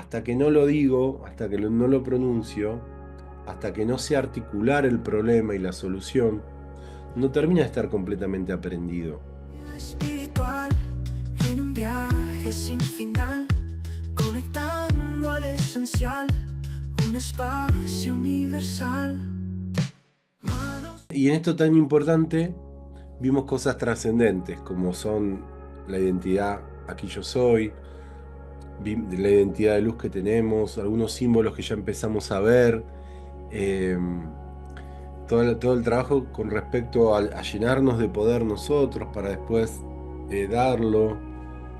hasta que no lo digo, hasta que no lo pronuncio, hasta que no sé articular el problema y la solución, no termina de estar completamente aprendido. Espiritual, en un viaje sin final, conectando al esencial, un espacio universal. Y en esto tan importante, vimos cosas trascendentes, como son la identidad, aquí yo soy, la identidad de luz que tenemos, algunos símbolos que ya empezamos a ver, eh, todo el trabajo con respecto a llenarnos de poder nosotros para después darlo,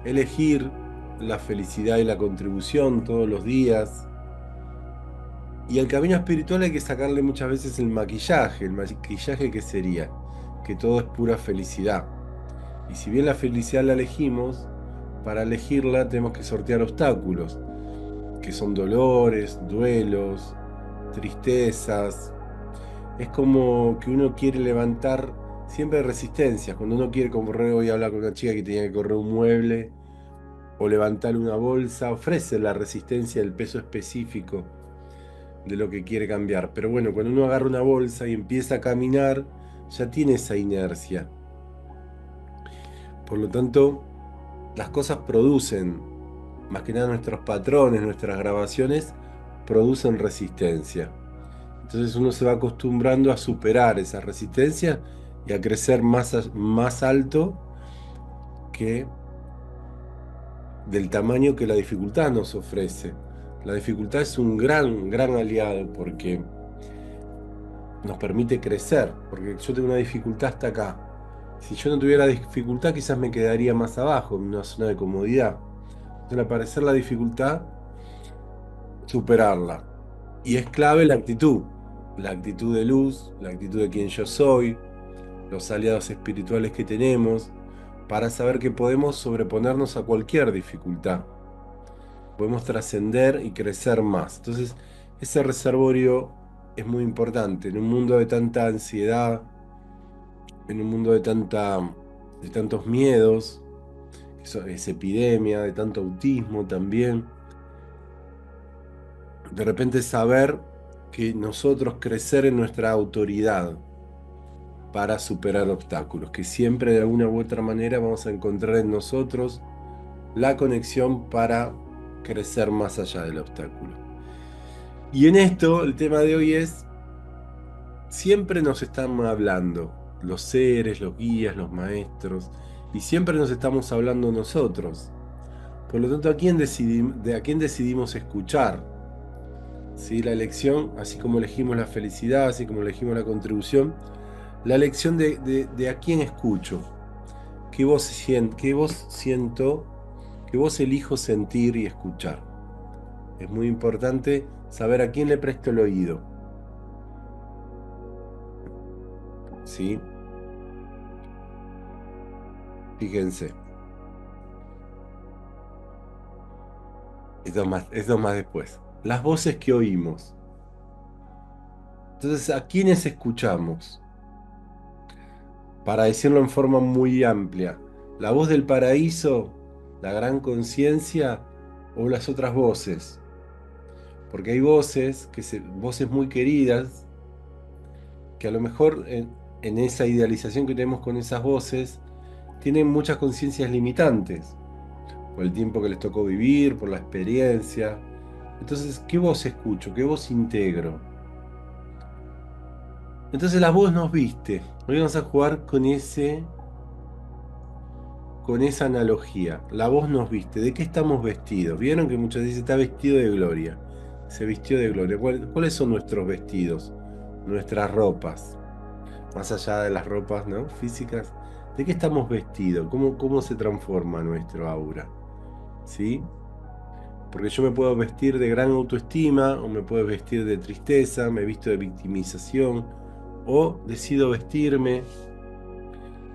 elegir la felicidad y la contribución todos los días. Y al camino espiritual hay que sacarle muchas veces el maquillaje que sería, que todo es pura felicidad. Y si bien la felicidad la elegimos, para elegirla tenemos que sortear obstáculos, que son dolores, duelos, tristezas. Es como que uno quiere levantar siempre resistencias. Cuando uno quiere correr, hoy hablar con una chica que tenía que correr un mueble o levantar una bolsa, ofrece la resistencia del peso específico de lo que quiere cambiar. Pero bueno, cuando uno agarra una bolsa y empieza a caminar, ya tiene esa inercia. Por lo tanto, las cosas producen, más que nada nuestros patrones, nuestras grabaciones, producen resistencia. Entonces uno se va acostumbrando a superar esa resistencia y a crecer más alto que del tamaño que la dificultad nos ofrece. La dificultad es un gran aliado porque nos permite crecer, porque yo tengo una dificultad hasta acá. Si yo no tuviera dificultad, quizás me quedaría más abajo, en una zona de comodidad. Entonces, al aparecer la dificultad, superarla. Y es clave la actitud de luz, la actitud de quien yo soy, los aliados espirituales que tenemos, para saber que podemos sobreponernos a cualquier dificultad. Podemos trascender y crecer más. Entonces, ese reservorio es muy importante en un mundo de tanta ansiedad, en un mundo de tantos miedos, es epidemia, de tanto autismo también. De repente saber que nosotros crecer en nuestra autoridad para superar obstáculos, que siempre de alguna u otra manera vamos a encontrar en nosotros la conexión para crecer más allá del obstáculo. Y en esto, el tema de hoy es, siempre nos están hablando los seres, los guías, los maestros, y siempre nos estamos hablando nosotros. Por lo tanto, ¿a quién decidimos escuchar? ¿Sí? La elección, así como elegimos la felicidad, así como elegimos la contribución, la elección de a quién escucho, qué voz siento, qué voz elijo sentir y escuchar. Es muy importante saber a quién le presto el oído. ¿Sí? Fíjense. Esto más después. Las voces que oímos. Entonces, ¿a quiénes escuchamos? Para decirlo en forma muy amplia, ¿la voz del paraíso, la gran conciencia o las otras voces? Porque hay voces muy queridas, que a lo mejor en esa idealización que tenemos con esas voces, tienen muchas conciencias limitantes, por el tiempo que les tocó vivir, por la experiencia. Entonces, ¿qué voz escucho? ¿Qué voz integro? Entonces la voz nos viste. Hoy vamos a jugar con esa analogía. La voz nos viste. ¿De qué estamos vestidos? Vieron que muchos dicen está vestido de gloria. Se vistió de gloria. ¿Cuáles son nuestros vestidos? Nuestras ropas. Más allá de las ropas, ¿no? Físicas. ¿De qué estamos vestidos? ¿Cómo se transforma nuestro aura? ¿Sí? Porque yo me puedo vestir de gran autoestima o me puedo vestir de tristeza, me visto de victimización o decido vestirme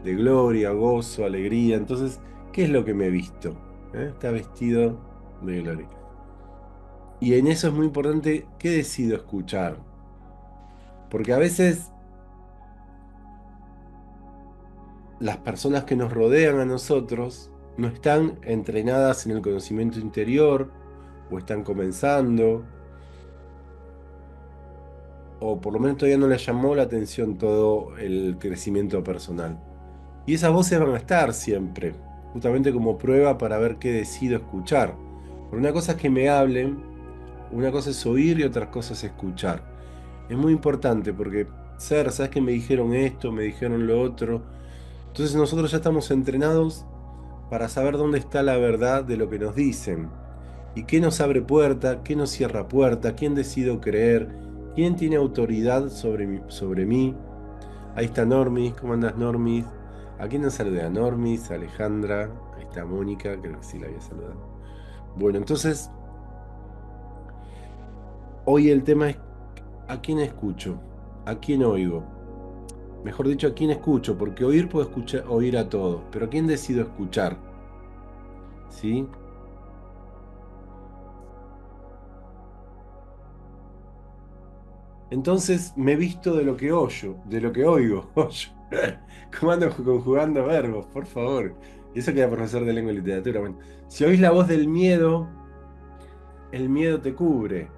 de gloria, gozo, alegría. Entonces, ¿qué es lo que me he visto? Está vestido de gloria. Y en eso es muy importante qué decido escuchar. Porque a veces las personas que nos rodean a nosotros no están entrenadas en el conocimiento interior o están comenzando, o por lo menos todavía no les llamó la atención todo el crecimiento personal. Y esas voces van a estar siempre, justamente como prueba para ver qué decido escuchar. Porque una cosa es que me hablen, una cosa es oír y otra cosa es escuchar. Es muy importante porque, ¿sabes que me dijeron esto, me dijeron lo otro? Entonces nosotros ya estamos entrenados para saber dónde está la verdad de lo que nos dicen. Y qué nos abre puerta, qué nos cierra puerta, quién decido creer, quién tiene autoridad sobre mí. Ahí está Normis, ¿cómo andas Normis? ¿A quién nos saluda? Normis, Alejandra, ahí está Mónica, creo que sí la había saludado. Bueno, entonces, hoy el tema es ¿a quién escucho? ¿A quién oigo? Mejor dicho, ¿a quién escucho? Porque oír puedo escuchar, oír a todos, pero ¿a quién decido escuchar? ¿Sí? Entonces me visto de lo que oyo, de lo que oigo. ¿Cómo ando conjugando verbos? Por favor. Y eso que era profesor de lengua y literatura. Bueno, si oís la voz del miedo, el miedo te cubre.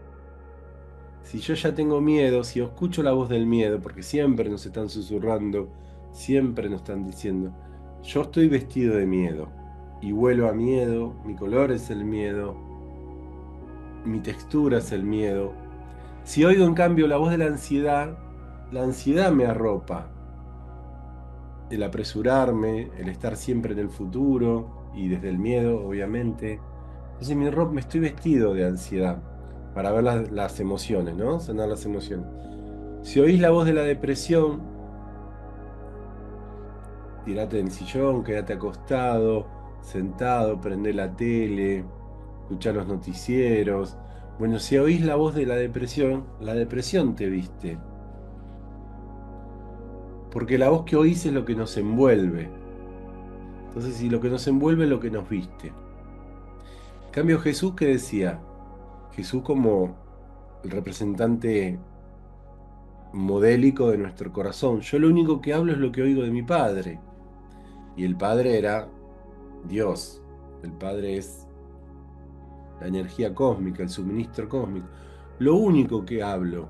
Si yo ya tengo miedo, si escucho la voz del miedo, porque siempre nos están susurrando, siempre nos están diciendo, yo estoy vestido de miedo y huelo a miedo, mi color es el miedo, mi textura es el miedo. Si oigo en cambio la voz de la ansiedad me arropa. El apresurarme, el estar siempre en el futuro y desde el miedo, obviamente. Entonces me estoy vestido de ansiedad para ver las emociones, ¿no? Sanar las emociones. Si oís la voz de la depresión, tirate en el sillón, quédate acostado, sentado, prende la tele, escuchá los noticieros. Bueno, si oís la voz de la depresión te viste. Porque la voz que oís es lo que nos envuelve. Entonces, si lo que nos envuelve es lo que nos viste. En cambio, Jesús, ¿qué decía? Jesús como el representante modélico de nuestro corazón. Yo lo único que hablo es lo que oigo de mi Padre. Y el Padre era Dios. El Padre es la energía cósmica, el suministro cósmico. Lo único que hablo,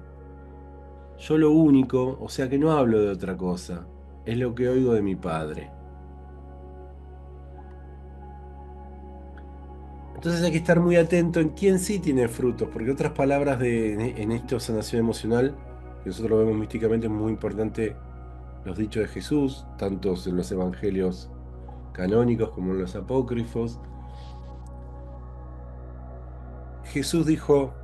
yo lo único, o sea que no hablo de otra cosa, es lo que oigo de mi Padre. Entonces hay que estar muy atento en quién sí tiene frutos, porque otras palabras en esto, sanación emocional, que nosotros lo vemos místicamente, es muy importante los dichos de Jesús, tanto en los evangelios canónicos como en los apócrifos. Jesús dijo,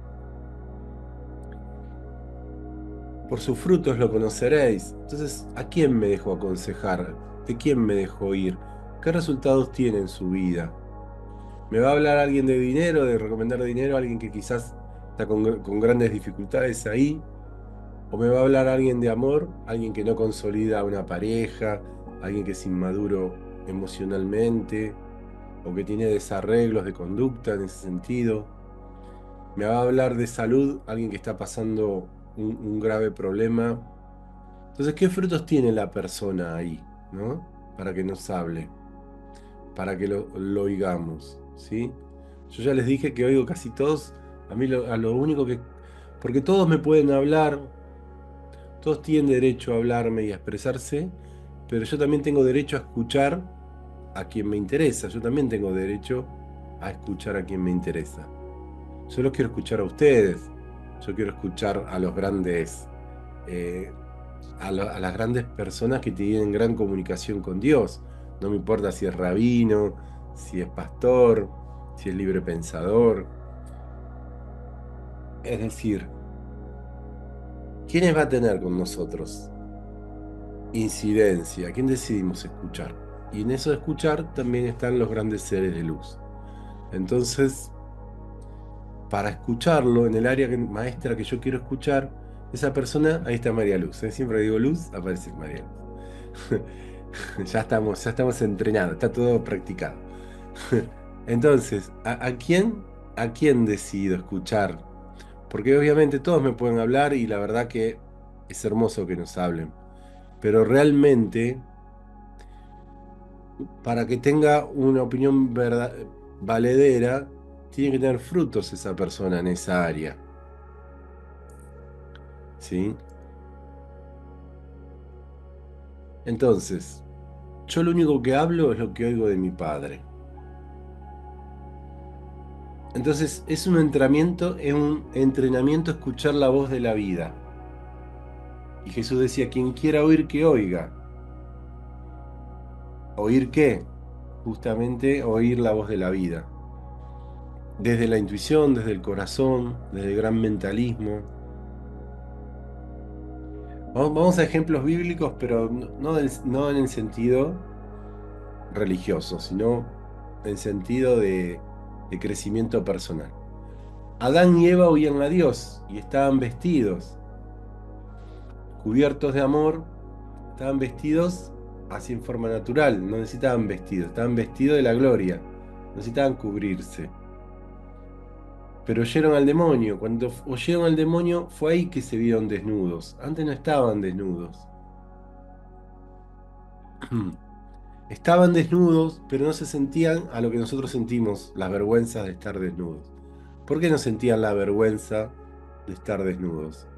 por sus frutos lo conoceréis. Entonces, ¿a quién me dejo aconsejar? ¿De quién me dejo ir? ¿Qué resultados tiene en su vida? ¿Me va a hablar alguien de dinero, de recomendar dinero a alguien que quizás está con grandes dificultades ahí? ¿O me va a hablar alguien de amor, alguien que no consolida una pareja, alguien que es inmaduro emocionalmente, o que tiene desarreglos de conducta en ese sentido? ¿Me va a hablar de salud, alguien que está pasando un grave problema? Entonces, ¿qué frutos tiene la persona ahí, ¿no? Para que nos hable, para que lo oigamos, ¿sí? Yo ya les dije que oigo casi todos, a mí a lo único que... Porque todos me pueden hablar, todos tienen derecho a hablarme y a expresarse, pero yo también tengo derecho a escuchar a quien me interesa, yo también tengo derecho a escuchar a quien me interesa. Yo los quiero escuchar a ustedes, yo quiero escuchar a los grandes, eh, a las grandes personas que tienen gran comunicación con Dios. No me importa si es rabino, si es pastor, si es libre pensador. Es decir, ¿quiénes va a tener con nosotros incidencia? ¿A quién decidimos escuchar? Y en eso de escuchar también están los grandes seres de luz. Entonces, para escucharlo en el área maestra que yo quiero escuchar, esa persona, ahí está María Luz. Siempre digo Luz, aparece María Luz. Ya estamos entrenados, está todo practicado. Entonces, a quién decido escuchar? Porque obviamente todos me pueden hablar y la verdad que es hermoso que nos hablen. Pero realmente, para que tenga una opinión valedera, tiene que tener frutos esa persona en esa área. ¿Sí? Entonces, yo lo único que hablo es lo que oigo de mi padre. Entonces, es un entrenamiento a escuchar la voz de la vida. Y Jesús decía, quien quiera oír, que oiga. ¿Oír qué? Justamente oír la voz de la vida. Desde la intuición, desde el corazón, desde el gran mentalismo. Vamos a ejemplos bíblicos, pero no en el sentido religioso, sino en sentido de crecimiento personal. Adán y Eva oían a Dios y estaban vestidos, cubiertos de amor, estaban vestidos así en forma natural, no necesitaban vestidos, estaban vestidos de la gloria, no necesitaban cubrirse. Pero oyeron al demonio, cuando oyeron al demonio fue ahí que se vieron desnudos, antes no estaban desnudos. Estaban desnudos, pero no se sentían a lo que nosotros sentimos, las vergüenzas de estar desnudos. ¿Por qué no sentían la vergüenza de estar desnudos?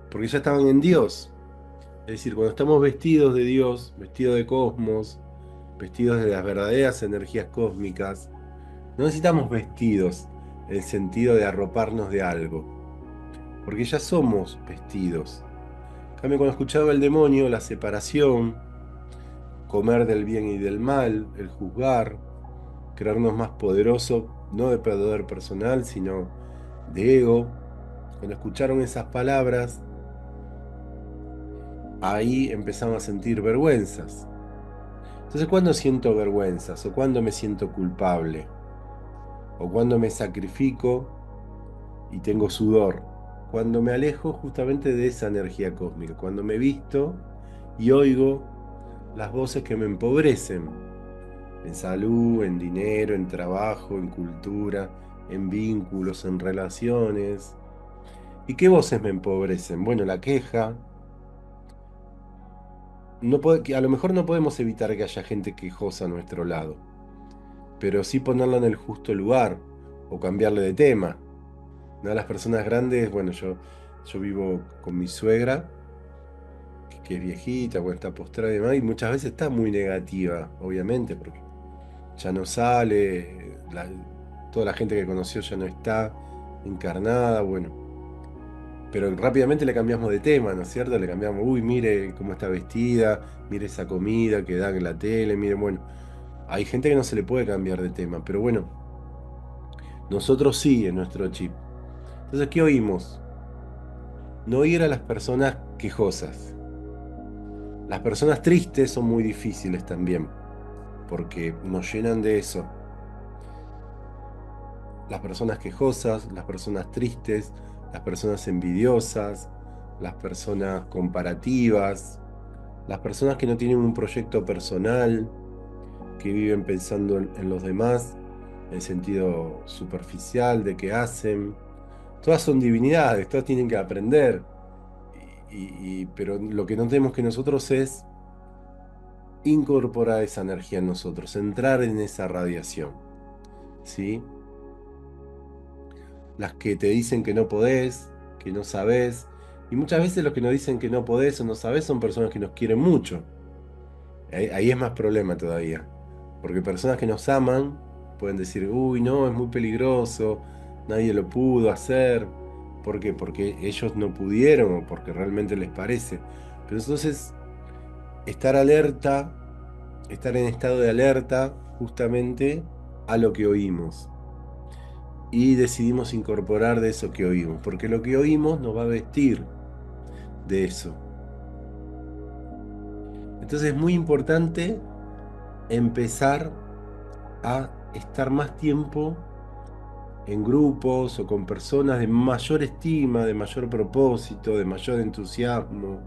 Porque ya estaban en Dios. Es decir, cuando estamos vestidos de Dios, vestidos de cosmos, vestidos de las verdaderas energías cósmicas, no necesitamos vestidos en el sentido de arroparnos de algo, porque ya somos vestidos. En cambio, cuando escuchaba el demonio, la separación, comer del bien y del mal, el juzgar, creernos más poderosos, no de poder personal, sino de ego, cuando escucharon esas palabras, ahí empezamos a sentir vergüenzas. Entonces, ¿cuándo siento vergüenzas? ¿O cuándo me siento culpable? ¿O cuándo me sacrifico y tengo sudor? Cuando me alejo justamente de esa energía cósmica, cuando me visto y oigo las voces que me empobrecen, en salud, en dinero, en trabajo, en cultura, en vínculos, en relaciones. ¿Y qué voces me empobrecen? Bueno, la queja. A lo mejor no podemos evitar que haya gente quejosa a nuestro lado, pero sí ponerla en el justo lugar o cambiarle de tema. Una de las personas grandes, bueno, yo vivo con mi suegra, que es viejita, bueno, está postrada y demás, y muchas veces está muy negativa, obviamente, porque ya no sale, toda la gente que conoció ya no está encarnada, bueno. Pero rápidamente le cambiamos de tema, ¿no es cierto? Le cambiamos, uy, mire cómo está vestida, mire esa comida que dan en la tele, mire, bueno. Hay gente que no se le puede cambiar de tema, pero bueno, nosotros sí en nuestro chip. Entonces, ¿qué oímos? No oír a las personas quejosas. Las personas tristes son muy difíciles también, porque nos llenan de eso. Las personas quejosas, las personas tristes, las personas envidiosas, las personas comparativas, las personas que no tienen un proyecto personal, que viven pensando en los demás, en sentido superficial de qué hacen. Todas son divinidades, todas tienen que aprender. Pero lo que no tenemos que nosotros es incorporar esa energía en nosotros, entrar en esa radiación. ¿Sí? Las que te dicen que no podés, que no sabés. Y muchas veces los que nos dicen que no podés o no sabés son personas que nos quieren mucho. Ahí es más problema todavía. Porque personas que nos aman pueden decir, uy, no, es muy peligroso, nadie lo pudo hacer. ¿Por qué? Porque ellos no pudieron o porque realmente les parece. Pero entonces, estar alerta, estar en estado de alerta justamente a lo que oímos. Y decidimos incorporar de eso que oímos, porque lo que oímos nos va a vestir de eso. Entonces es muy importante empezar a estar más tiempo en grupos o con personas de mayor estima, de mayor propósito, de mayor entusiasmo,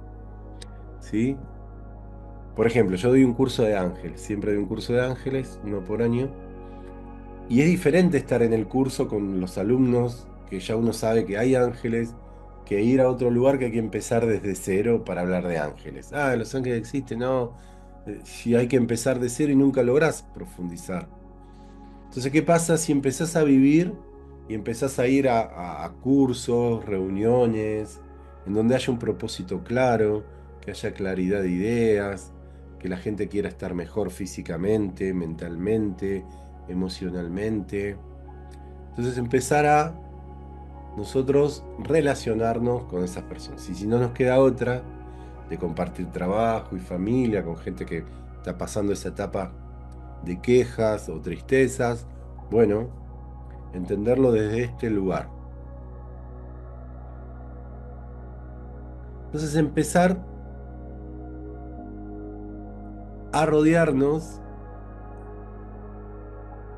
¿sí? Por ejemplo, yo doy un curso de ángeles, siempre doy un curso de ángeles, uno por año, y es diferente estar en el curso con los alumnos, que ya uno sabe que hay ángeles, que ir a otro lugar que hay que empezar desde cero para hablar de ángeles. Ah, los ángeles existen, no. Si hay que empezar de cero y nunca lográs profundizar. Entonces, ¿qué pasa si empezás a vivir y empezás a ir a cursos, reuniones, en donde haya un propósito claro, que haya claridad de ideas, que la gente quiera estar mejor físicamente, mentalmente, emocionalmente. Entonces empezar a nosotros relacionarnos con esas personas. Y si no nos queda otra de compartir trabajo y familia con gente que está pasando esa etapa de quejas o tristezas, bueno, entenderlo desde este lugar. Entonces empezar a rodearnos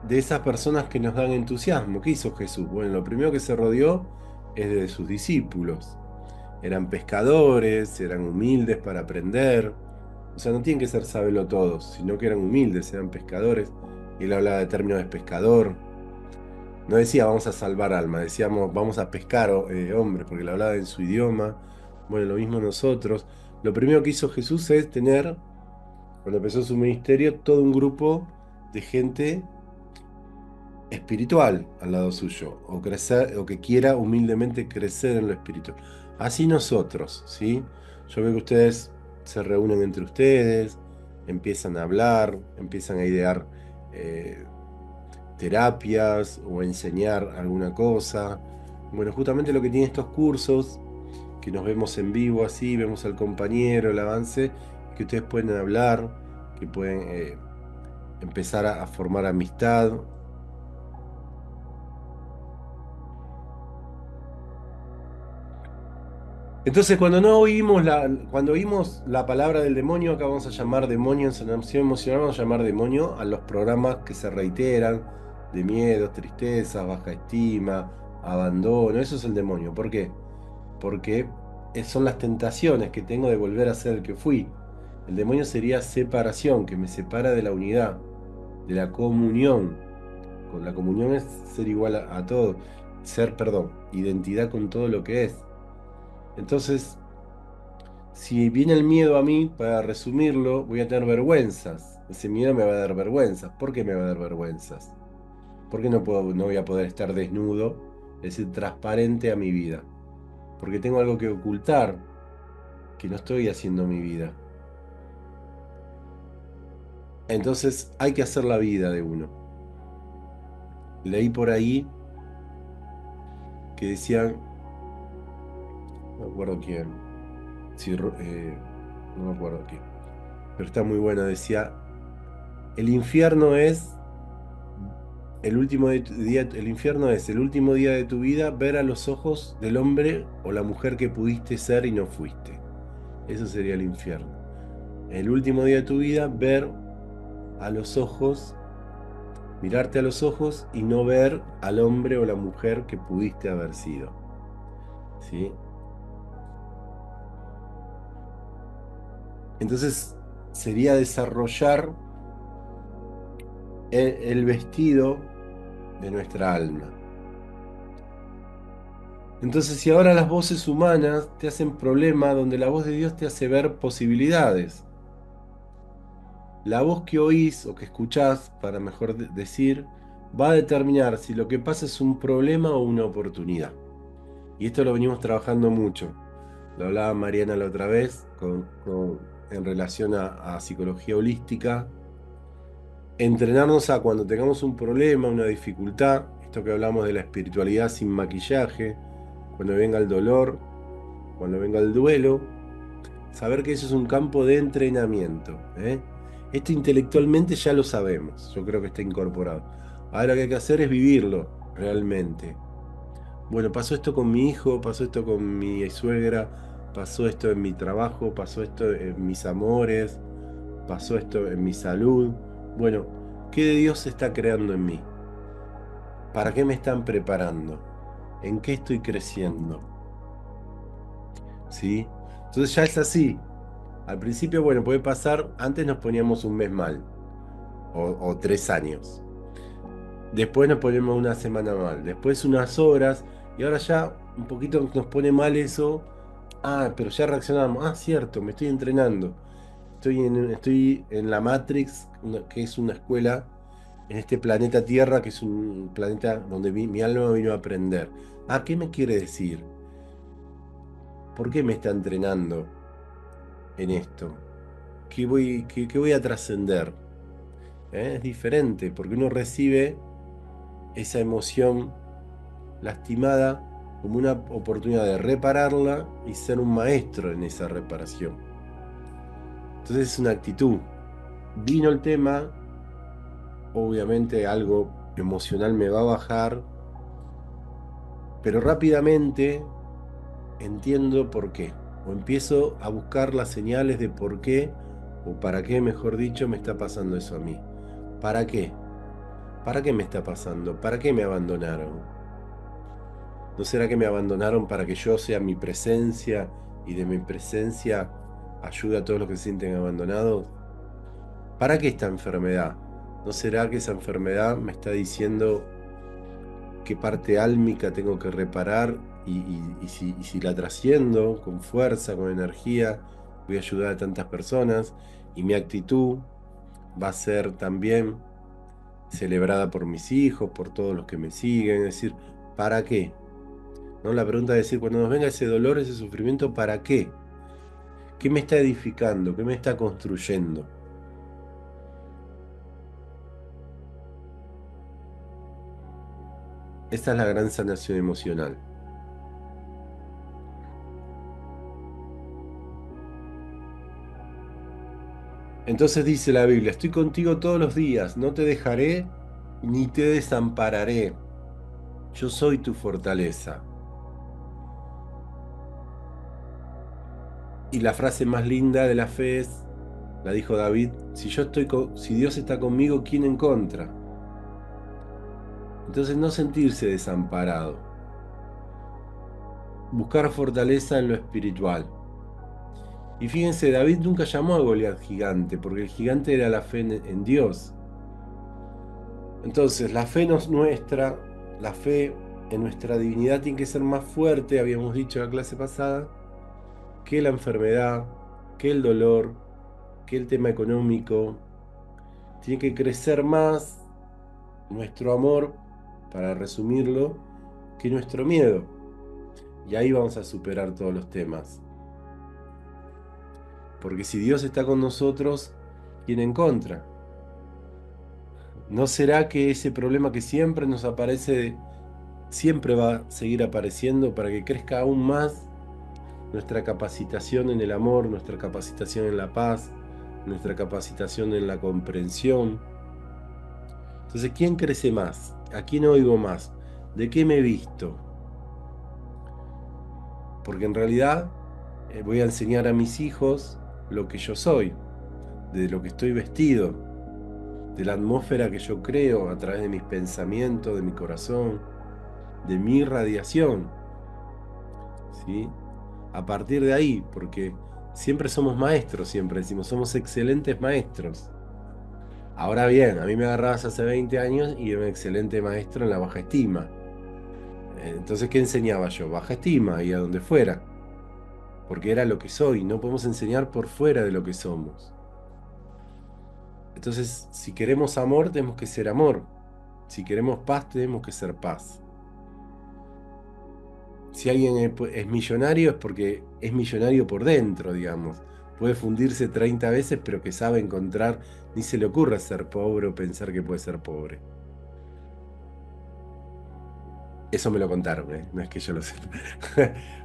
de esas personas que nos dan entusiasmo. ¿Qué hizo Jesús? Bueno, lo primero que se rodeó es de sus discípulos. Eran pescadores, eran humildes para aprender. O sea, no tienen que ser sabelotodos, sino que eran humildes, eran pescadores. Y él hablaba de términos de pescador. No decía vamos a salvar almas, decíamos vamos a pescar hombres, porque le hablaba en su idioma. Bueno, lo mismo nosotros. Lo primero que hizo Jesús es tener, cuando empezó su ministerio, todo un grupo de gente espiritual al lado suyo, o crecer, o que quiera humildemente crecer en lo espiritual. Así nosotros, ¿sí? Yo veo que ustedes se reúnen entre ustedes, empiezan a hablar, empiezan a idear terapias o a enseñar alguna cosa. Bueno, justamente lo que tienen estos cursos, que nos vemos en vivo así, vemos al compañero, el avance, que ustedes pueden hablar, que pueden empezar a formar amistad. Entonces, cuando oímos la palabra del demonio, acá vamos a llamar demonio en sanación emocional, vamos a llamar demonio a los programas que se reiteran de miedo, tristeza, baja estima, abandono. Eso es el demonio. ¿Por qué? Porque son las tentaciones que tengo de volver a ser el que fui. El demonio sería separación, que me separa de la unidad, de la comunión. Con la comunión es ser igual a todo, identidad con todo lo que es. Entonces, si viene el miedo a mí, para resumirlo, voy a tener vergüenzas. Ese miedo me va a dar vergüenzas. ¿Por qué me va a dar vergüenzas? Porque no voy a poder estar desnudo, es decir, transparente a mi vida. Porque tengo algo que ocultar, que no estoy haciendo mi vida. Entonces hay que hacer la vida de uno. Leí por ahí que decían, no me acuerdo quién, no me acuerdo quién, pero está muy buena, decía, el infierno es el infierno es el último día de tu vida ver a los ojos del hombre o la mujer que pudiste ser y no fuiste. Eso sería el infierno. El último día de tu vida ver a los ojos, mirarte a los ojos y no ver al hombre o la mujer que pudiste haber sido. ¿Sí? Entonces sería desarrollar el vestido de nuestra alma. Entonces, si ahora las voces humanas te hacen problema, donde la voz de Dios te hace ver posibilidades, la voz que oís o que escuchás, para mejor decir, va a determinar si lo que pasa es un problema o una oportunidad. Y esto lo venimos trabajando mucho. Lo hablaba Mariana la otra vez en relación a psicología holística. Entrenarnos a cuando tengamos un problema, una dificultad, esto que hablamos de la espiritualidad sin maquillaje, cuando venga el dolor, cuando venga el duelo, saber que eso es un campo de entrenamiento. Esto intelectualmente ya lo sabemos, yo creo que está incorporado. Ahora lo que hay que hacer es vivirlo realmente. Bueno, pasó esto con mi hijo, pasó esto con mi suegra, pasó esto en mi trabajo, pasó esto en mis amores, pasó esto en mi salud. Bueno, ¿qué de Dios se está creando en mí? ¿Para qué me están preparando? ¿En qué estoy creciendo? ¿Sí? Entonces ya es así. Al principio, bueno, puede pasar, antes nos poníamos un mes mal, o 3 años. Después nos ponemos una semana mal, después unas horas, y ahora ya un poquito nos pone mal eso. Ah, pero ya reaccionamos. Ah, cierto, me estoy entrenando. Estoy en la Matrix, que es una escuela en este planeta Tierra, que es un planeta donde mi alma vino a aprender. Ah, ¿qué me quiere decir? ¿Por qué me está entrenando en esto? ¿Qué voy a trascender? Es diferente, porque uno recibe esa emoción lastimada como una oportunidad de repararla y ser un maestro en esa reparación. Entonces es una actitud. Vino el tema, obviamente algo emocional me va a bajar, pero rápidamente entiendo por qué. O empiezo a buscar las señales de por qué, o para qué, mejor dicho, me está pasando eso a mí. ¿Para qué? ¿Para qué me está pasando? ¿Para qué me abandonaron? ¿No será que me abandonaron para que yo sea mi presencia y de mi presencia ayude a todos los que se sienten abandonados? ¿Para qué esta enfermedad? ¿No será que esa enfermedad me está diciendo qué parte álmica tengo que reparar y si la trasciendo con fuerza, con energía, voy a ayudar a tantas personas y mi actitud va a ser también celebrada por mis hijos, por todos los que me siguen? Es decir, ¿para qué? ¿No? La pregunta es decir, cuando nos venga ese dolor, ese sufrimiento, ¿para qué? ¿Qué me está edificando? ¿Qué me está construyendo? Esta es la gran sanación emocional. Entonces dice la Biblia, estoy contigo todos los días, no te dejaré ni te desampararé. Yo soy tu fortaleza. Y la frase más linda de la fe es, la dijo David, si Dios está conmigo, ¿quién en contra? Entonces no sentirse desamparado. Buscar fortaleza en lo espiritual. Y fíjense, David nunca llamó a Goliat gigante, porque el gigante era la fe en Dios. Entonces, la fe nuestra, la fe en nuestra divinidad tiene que ser más fuerte, habíamos dicho en la clase pasada, que la enfermedad, que el dolor, que el tema económico. Tiene que crecer más nuestro amor, para resumirlo, que nuestro miedo. Y ahí vamos a superar todos los temas. Porque si Dios está con nosotros, ¿quién en contra? ¿No será que ese problema que siempre nos aparece, siempre va a seguir apareciendo para que crezca aún más nuestra capacitación en el amor, nuestra capacitación en la paz, nuestra capacitación en la comprensión? Entonces, ¿quién crece más? ¿A quién oigo más? ¿De qué me he visto? Porque en realidad voy a enseñar a mis hijos lo que yo soy, de lo que estoy vestido, de la atmósfera que yo creo a través de mis pensamientos, de mi corazón, de mi radiación, ¿sí? A partir de ahí, porque siempre somos maestros, siempre decimos, somos excelentes maestros. Ahora bien, a mí me agarrabas hace 20 años y era un excelente maestro en la baja estima. Entonces, ¿qué enseñaba yo? Baja estima y a donde fuera, porque era lo que soy, no podemos enseñar por fuera de lo que somos. Entonces, si queremos amor, tenemos que ser amor. Si queremos paz, tenemos que ser paz. Si alguien es millonario es porque es millonario por dentro, digamos. Puede fundirse 30 veces, pero que sabe encontrar, ni se le ocurra ser pobre o pensar que puede ser pobre. Eso me lo contaron, ¿eh? No es que yo lo sepa.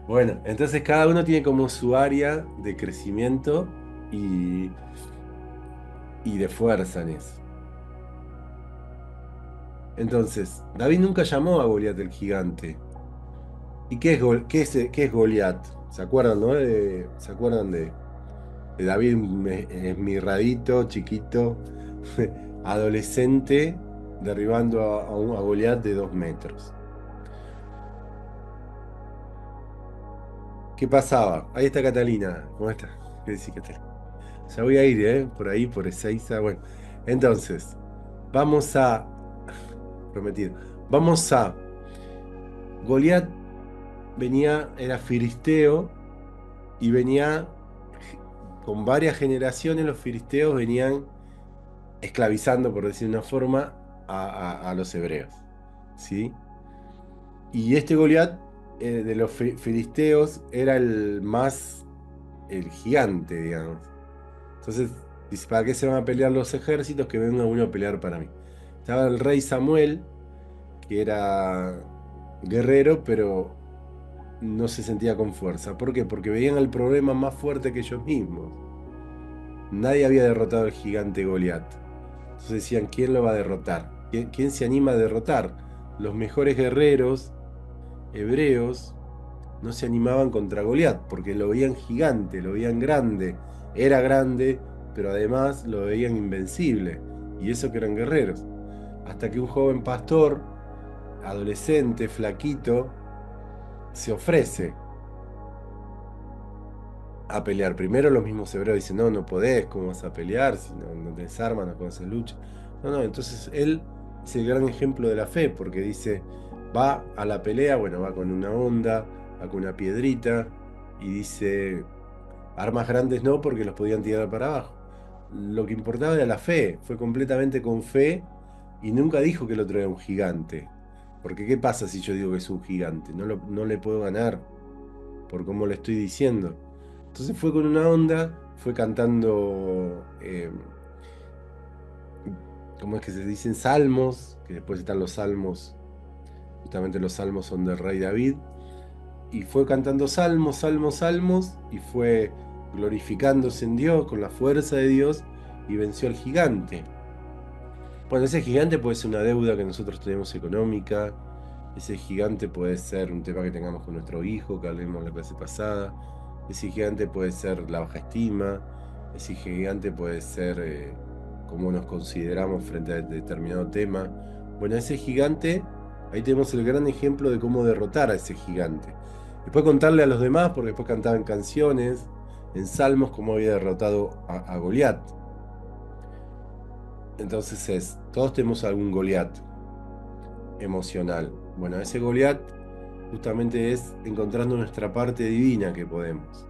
Bueno, entonces cada uno tiene como su área de crecimiento y, y de fuerza en eso. Entonces, David nunca llamó a Goliat el gigante. ¿Y qué es Goliat? ¿Se acuerdan, no? ¿Se acuerdan de David esmirradito, chiquito, adolescente, derribando a Goliat de 2 metros? ¿Qué pasaba? Ahí está Catalina. ¿Cómo está? ¿Qué decís, Catalina? Ya voy a ir, ¿eh? Por ahí, por Ezeiza. Bueno, entonces, vamos a... Prometido. Vamos a... Goliat era filisteo y venía con varias generaciones. Los filisteos venían esclavizando, por decir una forma, a los hebreos, ¿sí? Y este Goliat de los filisteos era el gigante, digamos. Entonces, dice, ¿para qué se van a pelear los ejércitos? Que venga uno a pelear para mí. Estaba el rey Samuel, que era guerrero, pero no se sentía con fuerza. ¿Por qué? Porque veían el problema más fuerte que ellos mismos. Nadie había derrotado al gigante Goliat. Entonces decían, ¿quién lo va a derrotar? ¿Quién se anima a derrotar? Los mejores guerreros hebreos no se animaban contra Goliat, porque lo veían gigante, lo veían grande. Era grande, pero además lo veían invencible. Y eso que eran guerreros. Hasta que un joven pastor, adolescente, flaquito, se ofrece a pelear. Primero los mismos hebreos dicen, no, no podés, ¿cómo vas a pelear? Si no tenés armas, no conoces lucha. No, entonces él es el gran ejemplo de la fe, porque dice, va a la pelea, bueno, va con una onda, va con una piedrita, y dice, armas grandes no, porque los podían tirar para abajo. Lo que importaba era la fe, fue completamente con fe, y nunca dijo que el otro era un gigante. Porque ¿qué pasa si yo digo que es un gigante? No le puedo ganar por cómo le estoy diciendo. Entonces fue con una onda, fue cantando, ¿cómo es que se dicen? Salmos, que después están los salmos, justamente los salmos son del rey David, y fue cantando salmos, salmos, salmos, y fue glorificándose en Dios, con la fuerza de Dios, y venció al gigante. Bueno, ese gigante puede ser una deuda que nosotros tenemos económica, ese gigante puede ser un tema que tengamos con nuestro hijo, que hablemos en la clase pasada, ese gigante puede ser la baja estima, ese gigante puede ser cómo nos consideramos frente a determinado tema. Bueno, ese gigante, ahí tenemos el gran ejemplo de cómo derrotar a ese gigante. Después contarle a los demás, porque después cantaban canciones, en salmos, cómo había derrotado a Goliat. Entonces todos tenemos algún Goliat emocional. Bueno, ese Goliat justamente es encontrando nuestra parte divina que podemos.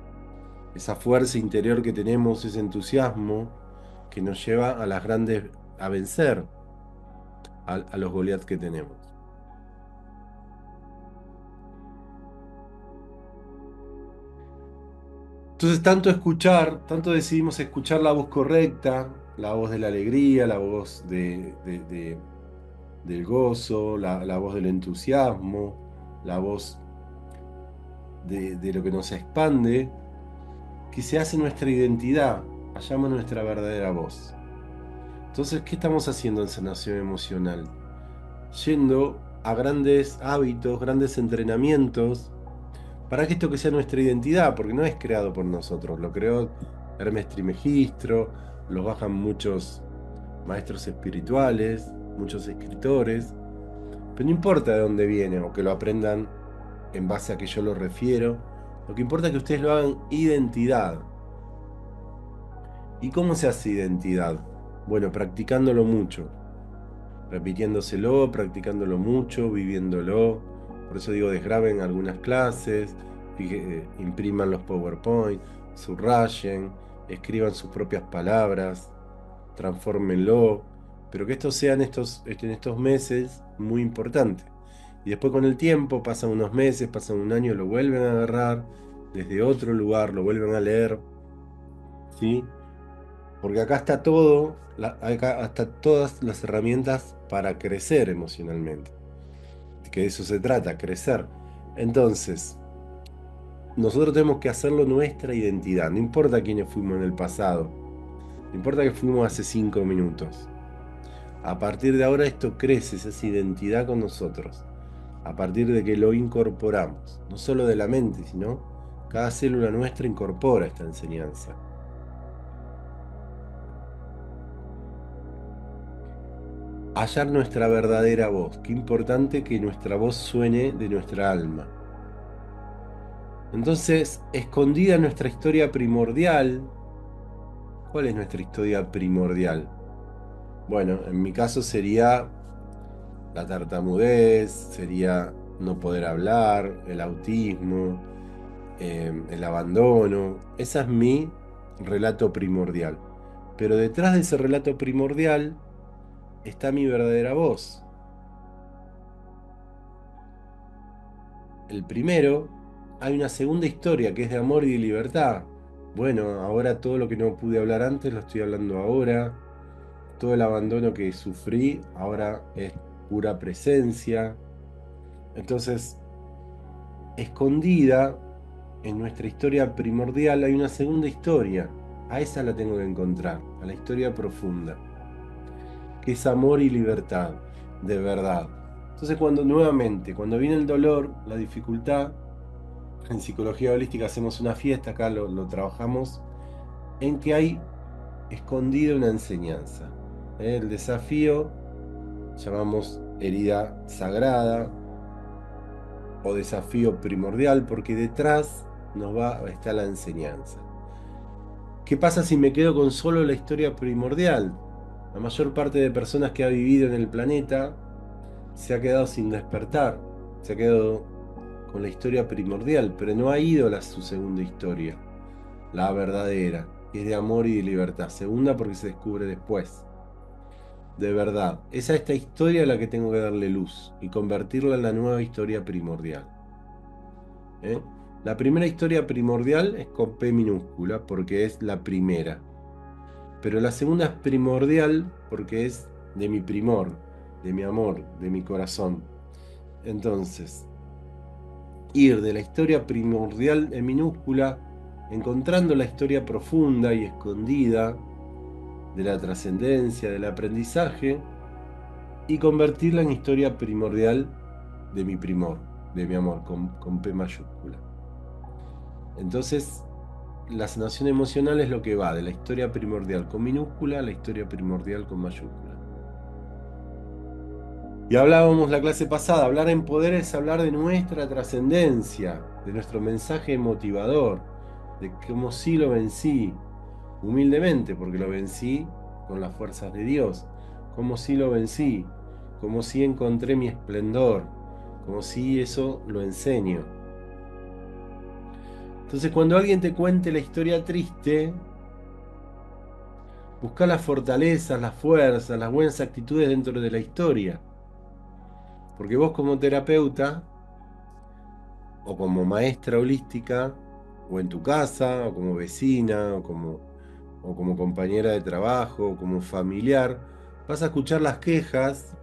Esa fuerza interior que tenemos, ese entusiasmo que nos lleva a las grandes, a vencer a los Goliat que tenemos. Entonces, tanto decidimos escuchar la voz correcta, la voz de la alegría, la voz del gozo, la voz del entusiasmo, la voz de lo que nos expande, que se hace nuestra identidad, hallamos nuestra verdadera voz. Entonces, ¿qué estamos haciendo en sanación emocional? Yendo a grandes hábitos, grandes entrenamientos, para que esto que sea nuestra identidad, porque no es creado por nosotros, lo creó Hermes Trismegisto, lo bajan muchos maestros espirituales, muchos escritores, pero no importa de dónde viene o que lo aprendan en base a que yo lo refiero, lo que importa es que ustedes lo hagan identidad. ¿Y cómo se hace identidad? Bueno, practicándolo mucho, repitiéndoselo, practicándolo mucho, viviéndolo. Por eso digo, desgraben algunas clases, impriman los PowerPoint, subrayen, escriban sus propias palabras, transfórmenlo, pero que estos sean en estos meses muy importantes. Y después con el tiempo, pasan unos meses, pasan un año, lo vuelven a agarrar desde otro lugar, lo vuelven a leer, ¿sí? Porque acá está todo, acá hasta todas las herramientas para crecer emocionalmente. Que de eso se trata, crecer. Entonces, nosotros tenemos que hacerlo nuestra identidad. No importa quiénes fuimos en el pasado. No importa que fuimos hace 5 minutos. A partir de ahora esto crece, esa identidad con nosotros. A partir de que lo incorporamos. No solo de la mente, sino cada célula nuestra incorpora esta enseñanza. Hallar nuestra verdadera voz. Qué importante que nuestra voz suene de nuestra alma. Entonces, escondida en nuestra historia primordial. ¿Cuál es nuestra historia primordial? Bueno, en mi caso sería la tartamudez, sería no poder hablar, el autismo, el abandono. Ese es mi relato primordial. Pero detrás de ese relato primordial está mi verdadera voz. El primero, hay una segunda historia que es de amor y de libertad. Bueno, ahora todo lo que no pude hablar antes lo estoy hablando ahora. Todo el abandono que sufrí ahora es pura presencia. Entonces, escondida en nuestra historia primordial hay una segunda historia. A esa la tengo que encontrar, a la historia profunda, que es amor y libertad, de verdad. Entonces, cuando viene el dolor, la dificultad, en psicología holística hacemos una fiesta, acá lo trabajamos, en que hay escondida una enseñanza. El desafío llamamos herida sagrada o desafío primordial, porque detrás está la enseñanza. ¿Qué pasa si me quedo con solo la historia primordial? La mayor parte de personas que ha vivido en el planeta se ha quedado sin despertar, se ha quedado con la historia primordial, pero no ha ido a su segunda historia, la verdadera, que es de amor y de libertad. Segunda porque se descubre después. De verdad, es a esta historia a la que tengo que darle luz y convertirla en la nueva historia primordial. ¿Eh? La primera historia primordial es con P minúscula porque es la primera. Pero la segunda es primordial porque es de mi primor, de mi amor, de mi corazón. Entonces, ir de la historia primordial en minúscula, encontrando la historia profunda y escondida de la trascendencia, del aprendizaje, y convertirla en historia primordial de mi primor, de mi amor, con P mayúscula. Entonces, la sanación emocional es lo que va de la historia primordial con minúscula a la historia primordial con mayúscula. Y hablábamos la clase pasada, hablar en poder es hablar de nuestra trascendencia, de nuestro mensaje motivador, de cómo sí lo vencí, humildemente, porque lo vencí con las fuerzas de Dios, como sí lo vencí, como sí encontré mi esplendor, como sí eso lo enseño. Entonces, cuando alguien te cuente la historia triste, busca las fortalezas, las fuerzas, las buenas actitudes dentro de la historia. Porque vos como terapeuta, o como maestra holística, o en tu casa, o como vecina, o como compañera de trabajo, o como familiar, vas a escuchar las quejas,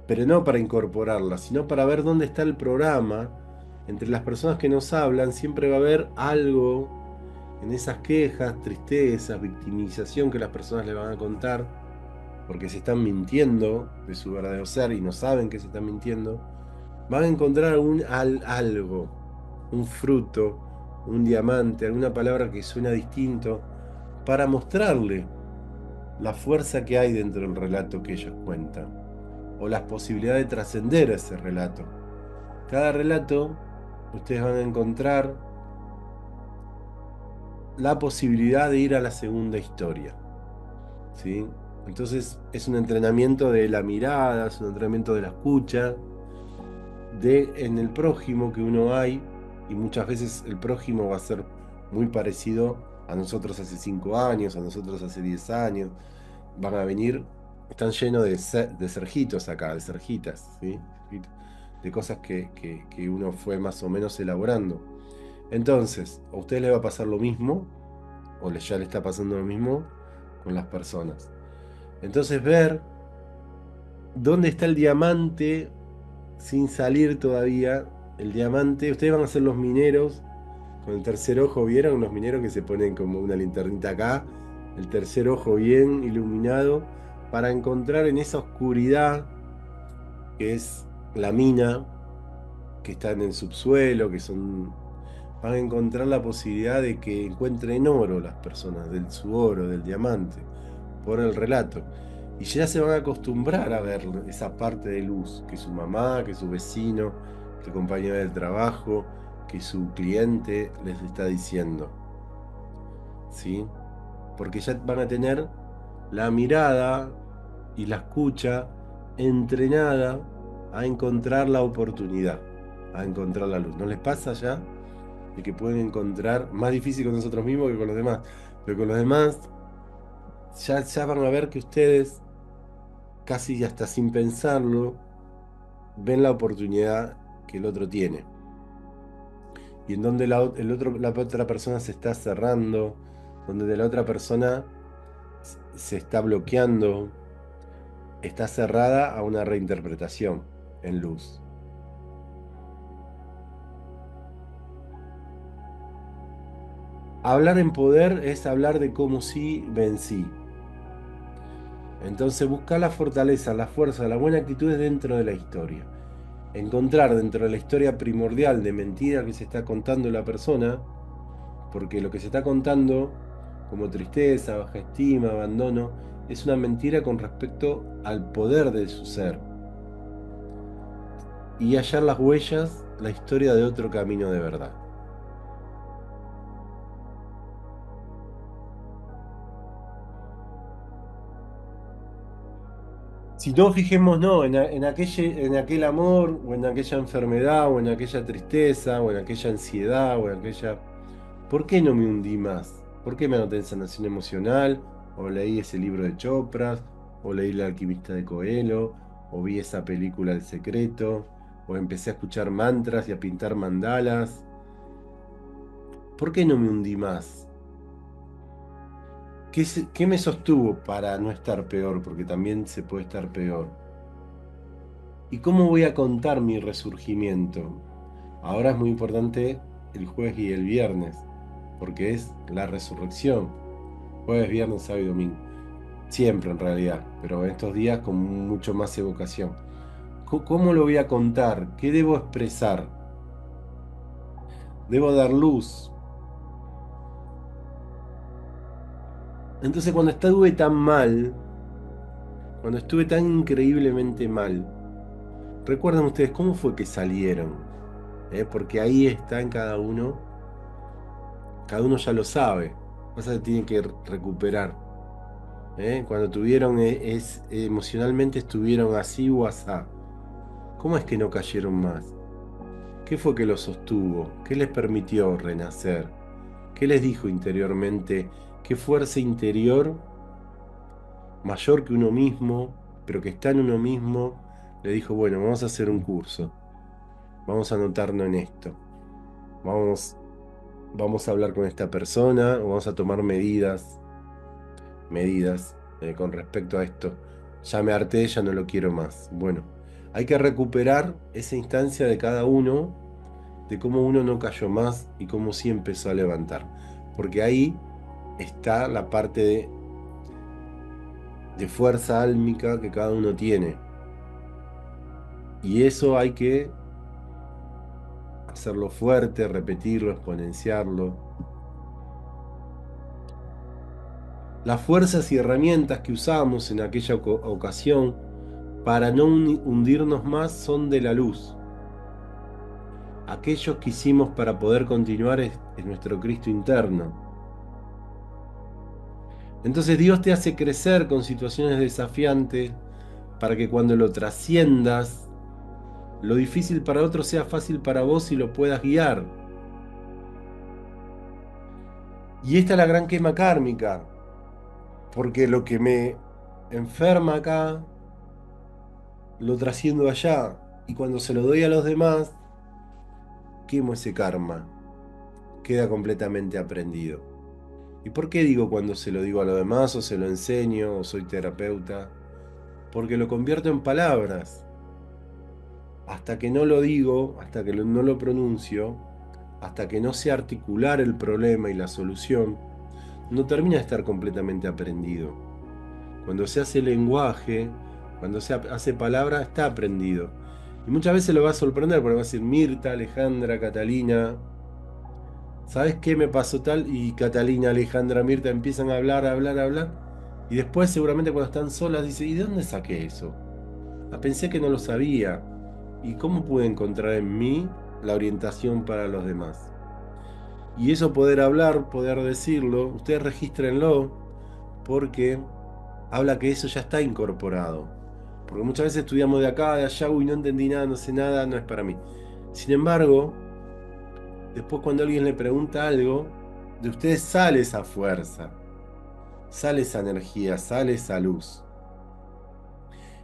pero no para incorporarlas, sino para ver dónde está el programa. Entre las personas que nos hablan siempre va a haber algo en esas quejas, tristezas, victimización que las personas le van a contar, porque se están mintiendo de su verdadero ser y no saben que se están mintiendo. Van a encontrar algo, un fruto, un diamante, alguna palabra que suena distinto, para mostrarle la fuerza que hay dentro del relato que ellos cuentan, o las posibilidades de trascender ese relato. Cada relato, ustedes van a encontrar la posibilidad de ir a la segunda historia, ¿sí? Entonces es un entrenamiento de la mirada, es un entrenamiento de la escucha, en el prójimo que uno hay, y muchas veces el prójimo va a ser muy parecido a nosotros hace 5 años, a nosotros hace 10 años. Van a venir, están llenos de serjitos acá, de serjitas, ¿sí? De cosas que uno fue más o menos elaborando. Entonces, a ustedes les va a pasar lo mismo, o ya le está pasando lo mismo con las personas. Entonces, ver dónde está el diamante sin salir todavía. El diamante, ustedes van a ser los mineros con el tercer ojo. ¿Vieron los mineros que se ponen como una linternita acá? El tercer ojo bien iluminado para encontrar en esa oscuridad que es la mina, que está en el subsuelo, van a encontrar la posibilidad de que encuentren oro las personas, su oro, del diamante, por el relato. Y ya se van a acostumbrar a ver esa parte de luz, que su mamá, que su vecino, que el compañero del trabajo, que su cliente les está diciendo. ¿Sí? Porque ya van a tener la mirada y la escucha entrenada a encontrar la oportunidad, a encontrar la luz. ¿No les pasa ya? De que pueden encontrar, más difícil con nosotros mismos que con los demás, pero con los demás ya van a ver que ustedes, casi hasta sin pensarlo, ven la oportunidad que el otro tiene. Y en donde la otra persona se está cerrando, donde de la otra persona se está bloqueando, está cerrada a una reinterpretación en luz. Hablar en poder es hablar de cómo sí vencí. Entonces buscar la fortaleza, la fuerza, la buena actitud es dentro de la historia. Encontrar dentro de la historia primordial de mentira que se está contando la persona, porque lo que se está contando, como tristeza, baja estima, abandono, es una mentira con respecto al poder de su ser. Y hallar las huellas, la historia de otro camino de verdad. Si no, fijémonos en aquel amor, o en aquella enfermedad, o en aquella tristeza, o en aquella ansiedad, o en aquella... ¿Por qué no me hundí más? ¿Por qué me anoté en sanación emocional? ¿O leí ese libro de Chopras? ¿O leí El alquimista de Coelho? ¿O vi esa película El secreto? ¿O empecé a escuchar mantras y a pintar mandalas? ¿Por qué no me hundí más? ¿Qué me sostuvo para no estar peor? Porque también se puede estar peor. ¿Y cómo voy a contar mi resurgimiento? Ahora es muy importante el jueves y el viernes, porque es la resurrección. Jueves, viernes, sábado y domingo. Siempre en realidad, pero en estos días con mucho más evocación. ¿Cómo lo voy a contar? ¿Qué debo expresar? Debo dar luz. Entonces cuando estuve tan mal, cuando estuve tan increíblemente mal, recuerden ustedes cómo fue que salieron. Porque ahí está en cada uno ya lo sabe. Pasa que tienen que recuperar. Cuando tuvieron, emocionalmente estuvieron así o asá. ¿Cómo es que no cayeron más? ¿Qué fue que los sostuvo? ¿Qué les permitió renacer? ¿Qué les dijo interiormente? ¿Qué fuerza interior mayor que uno mismo, pero que está en uno mismo, le dijo, bueno, vamos a hacer un curso, vamos a anotarnos en esto, vamos a hablar con esta persona, o vamos a tomar medidas con respecto a esto. Ya me harté, ya no lo quiero más. Bueno, hay que recuperar esa instancia de cada uno, de cómo uno no cayó más y cómo sí empezó a levantar. Porque ahí está la parte de fuerza álmica que cada uno tiene. Y eso hay que hacerlo fuerte, repetirlo, exponenciarlo. Las fuerzas y herramientas que usamos en aquella ocasión para no hundirnos más son de la luz. Aquellos que hicimos para poder continuar es nuestro Cristo interno. Entonces Dios te hace crecer con situaciones desafiantes para que cuando lo trasciendas, lo difícil para otro sea fácil para vos y lo puedas guiar. Y esta es la gran quema kármica, porque lo que me enferma acá, lo trasciendo allá, y cuando se lo doy a los demás, quemo ese karma, queda completamente aprendido. ¿Y por qué digo cuando se lo digo a los demás, o se lo enseño, o soy terapeuta? Porque lo convierto en palabras. Hasta que no lo digo, hasta que no lo pronuncio, hasta que no sé articular el problema y la solución, no termina de estar completamente aprendido. Cuando se hace lenguaje, cuando se hace palabra, está aprendido. Y muchas veces lo va a sorprender porque va a decir Mirta, Alejandra, Catalina. ¿Sabes qué me pasó tal? Y Catalina, Alejandra, Mirta empiezan a hablar, a hablar, a hablar. Y después seguramente cuando están solas dice, ¿y de dónde saqué eso? Pensé que no lo sabía. ¿Y cómo pude encontrar en mí la orientación para los demás? Y eso poder hablar, poder decirlo, ustedes regístrenlo porque habla que eso ya está incorporado. Porque muchas veces estudiamos de acá, de allá, uy, no entendí nada, no sé nada, no es para mí. Sin embargo, después cuando alguien le pregunta algo, de ustedes sale esa fuerza, sale esa energía, sale esa luz.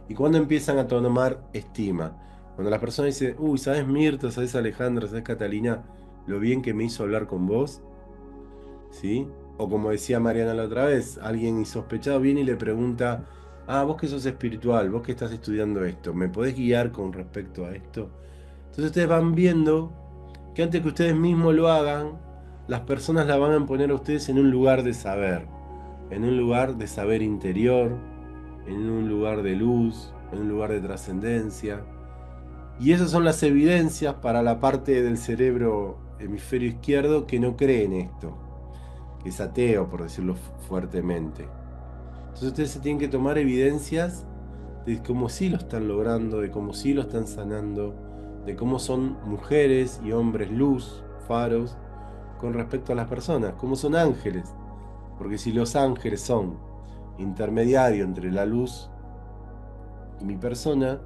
Y cuando empiezan a tomar estima, cuando las personas dicen, uy, ¿sabes Mirta? ¿Sabes Alejandra? ¿Sabes Catalina? Lo bien que me hizo hablar con vos, ¿sí? O como decía Mariana la otra vez, alguien insospechado viene y le pregunta, ah, vos que sos espiritual, vos que estás estudiando esto, ¿me podés guiar con respecto a esto? Entonces ustedes van viendo que antes que ustedes mismos lo hagan, las personas la van a poner a ustedes en un lugar de saber, en un lugar de saber interior, en un lugar de luz, en un lugar de trascendencia. Y esas son las evidencias para la parte del cerebro hemisferio izquierdo que no cree en esto, que es ateo, por decirlo fuertemente. Entonces ustedes se tienen que tomar evidencias de cómo sí lo están logrando, de cómo sí lo están sanando, de cómo son mujeres y hombres luz, faros, con respecto a las personas, cómo son ángeles. Porque si los ángeles son intermediarios entre la luz y mi persona,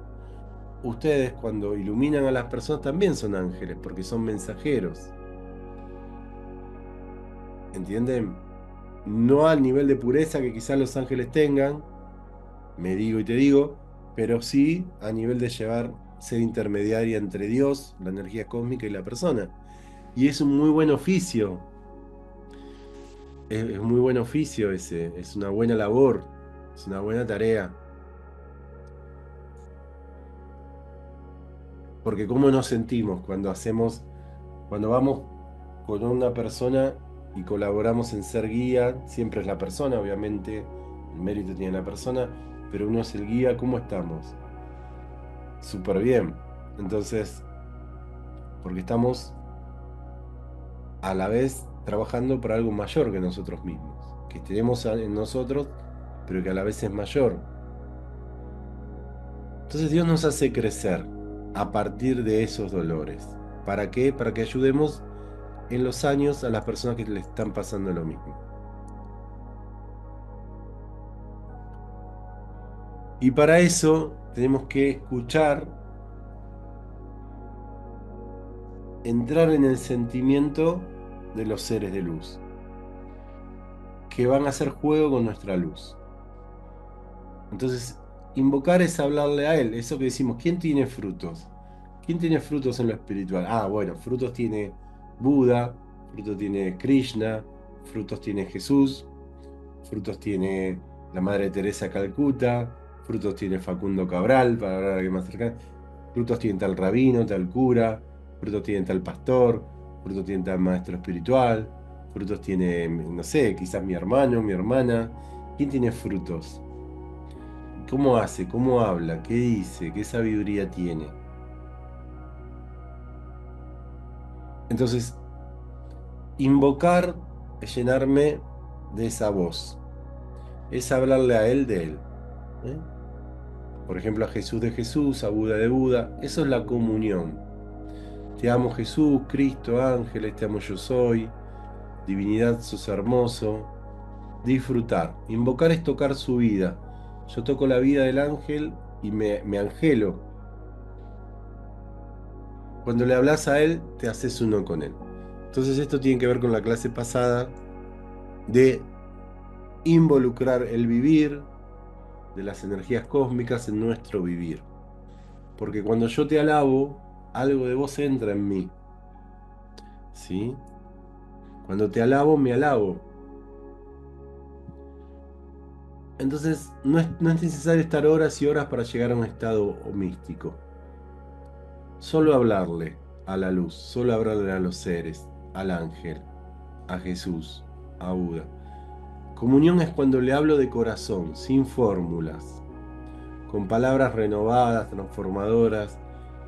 ustedes cuando iluminan a las personas también son ángeles, porque son mensajeros. ¿Entienden? No al nivel de pureza que quizás los ángeles tengan, me digo y te digo, pero sí a nivel de llevar, ser intermediaria entre Dios, la energía cósmica y la persona. Y es un muy buen oficio, es muy buen oficio ese, es una buena labor, es una buena tarea. Porque cómo nos sentimos cuando vamos con una persona y colaboramos en ser guía, siempre es la persona, obviamente, el mérito tiene la persona, pero uno es el guía, ¿cómo estamos? Súper bien. Entonces, porque estamos a la vez trabajando para algo mayor que nosotros mismos, que tenemos en nosotros, pero que a la vez es mayor. Entonces Dios nos hace crecer a partir de esos dolores. ¿Para qué? Para que ayudemos en los años a las personas que le están pasando lo mismo. Y para eso tenemos que escuchar, entrar en el sentimiento de los seres de luz, que van a hacer juego con nuestra luz. Entonces, invocar es hablarle a él, eso que decimos, ¿quién tiene frutos? ¿Quién tiene frutos en lo espiritual? Ah, bueno, frutos tiene Buda, frutos tiene Krishna, frutos tiene Jesús, frutos tiene la Madre Teresa de Calcuta, frutos tiene Facundo Cabral, para hablar a alguien más cercano, frutos tiene tal rabino, tal cura, frutos tiene tal pastor, frutos tiene tal maestro espiritual, frutos tiene, no sé, quizás mi hermano, mi hermana. ¿Quién tiene frutos? ¿Cómo hace? ¿Cómo habla? ¿Qué dice? ¿Qué sabiduría tiene? Entonces, invocar es llenarme de esa voz, es hablarle a él de él. ¿Eh? Por ejemplo, a Jesús de Jesús, a Buda de Buda. Eso es la comunión. Te amo Jesús, Cristo, ángeles, te amo yo soy, divinidad, sos hermoso. Disfrutar. Invocar es tocar su vida. Yo toco la vida del ángel y me angelo. Cuando le hablas a él, te haces uno con él. Entonces esto tiene que ver con la clase pasada de involucrar el vivir de las energías cósmicas en nuestro vivir. Porque cuando yo te alabo, algo de vos entra en mí. ¿Sí? Cuando te alabo, me alabo. Entonces no es necesario estar horas y horas para llegar a un estado místico. Solo hablarle a la luz, solo hablarle a los seres, al ángel, a Jesús, a Buda. Comunión es cuando le hablo de corazón, sin fórmulas, con palabras renovadas, transformadoras,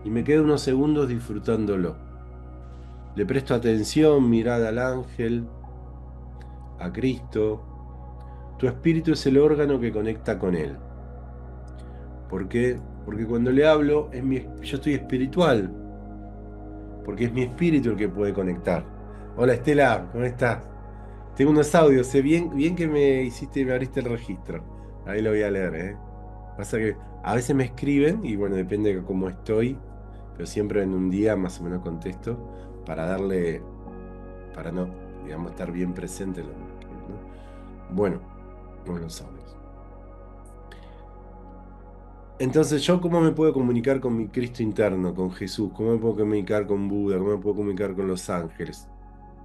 y me quedo unos segundos disfrutándolo. Le presto atención, mirada al ángel, a Cristo. Tu espíritu es el órgano que conecta con él. ¿Por qué? Porque cuando le hablo, yo estoy espiritual. Porque es mi espíritu el que puede conectar. Hola Estela, ¿cómo estás? Tengo unos audios, sé bien que me abriste el registro. Ahí lo voy a leer, ¿eh? Pasa que a veces me escriben y bueno, depende de cómo estoy, pero siempre en un día más o menos contesto para no, digamos, estar bien presente, ¿no? Bueno, No lo sabes. Entonces, ¿yo cómo me puedo comunicar con mi Cristo interno, con Jesús? ¿Cómo me puedo comunicar con Buda? ¿Cómo me puedo comunicar con los ángeles?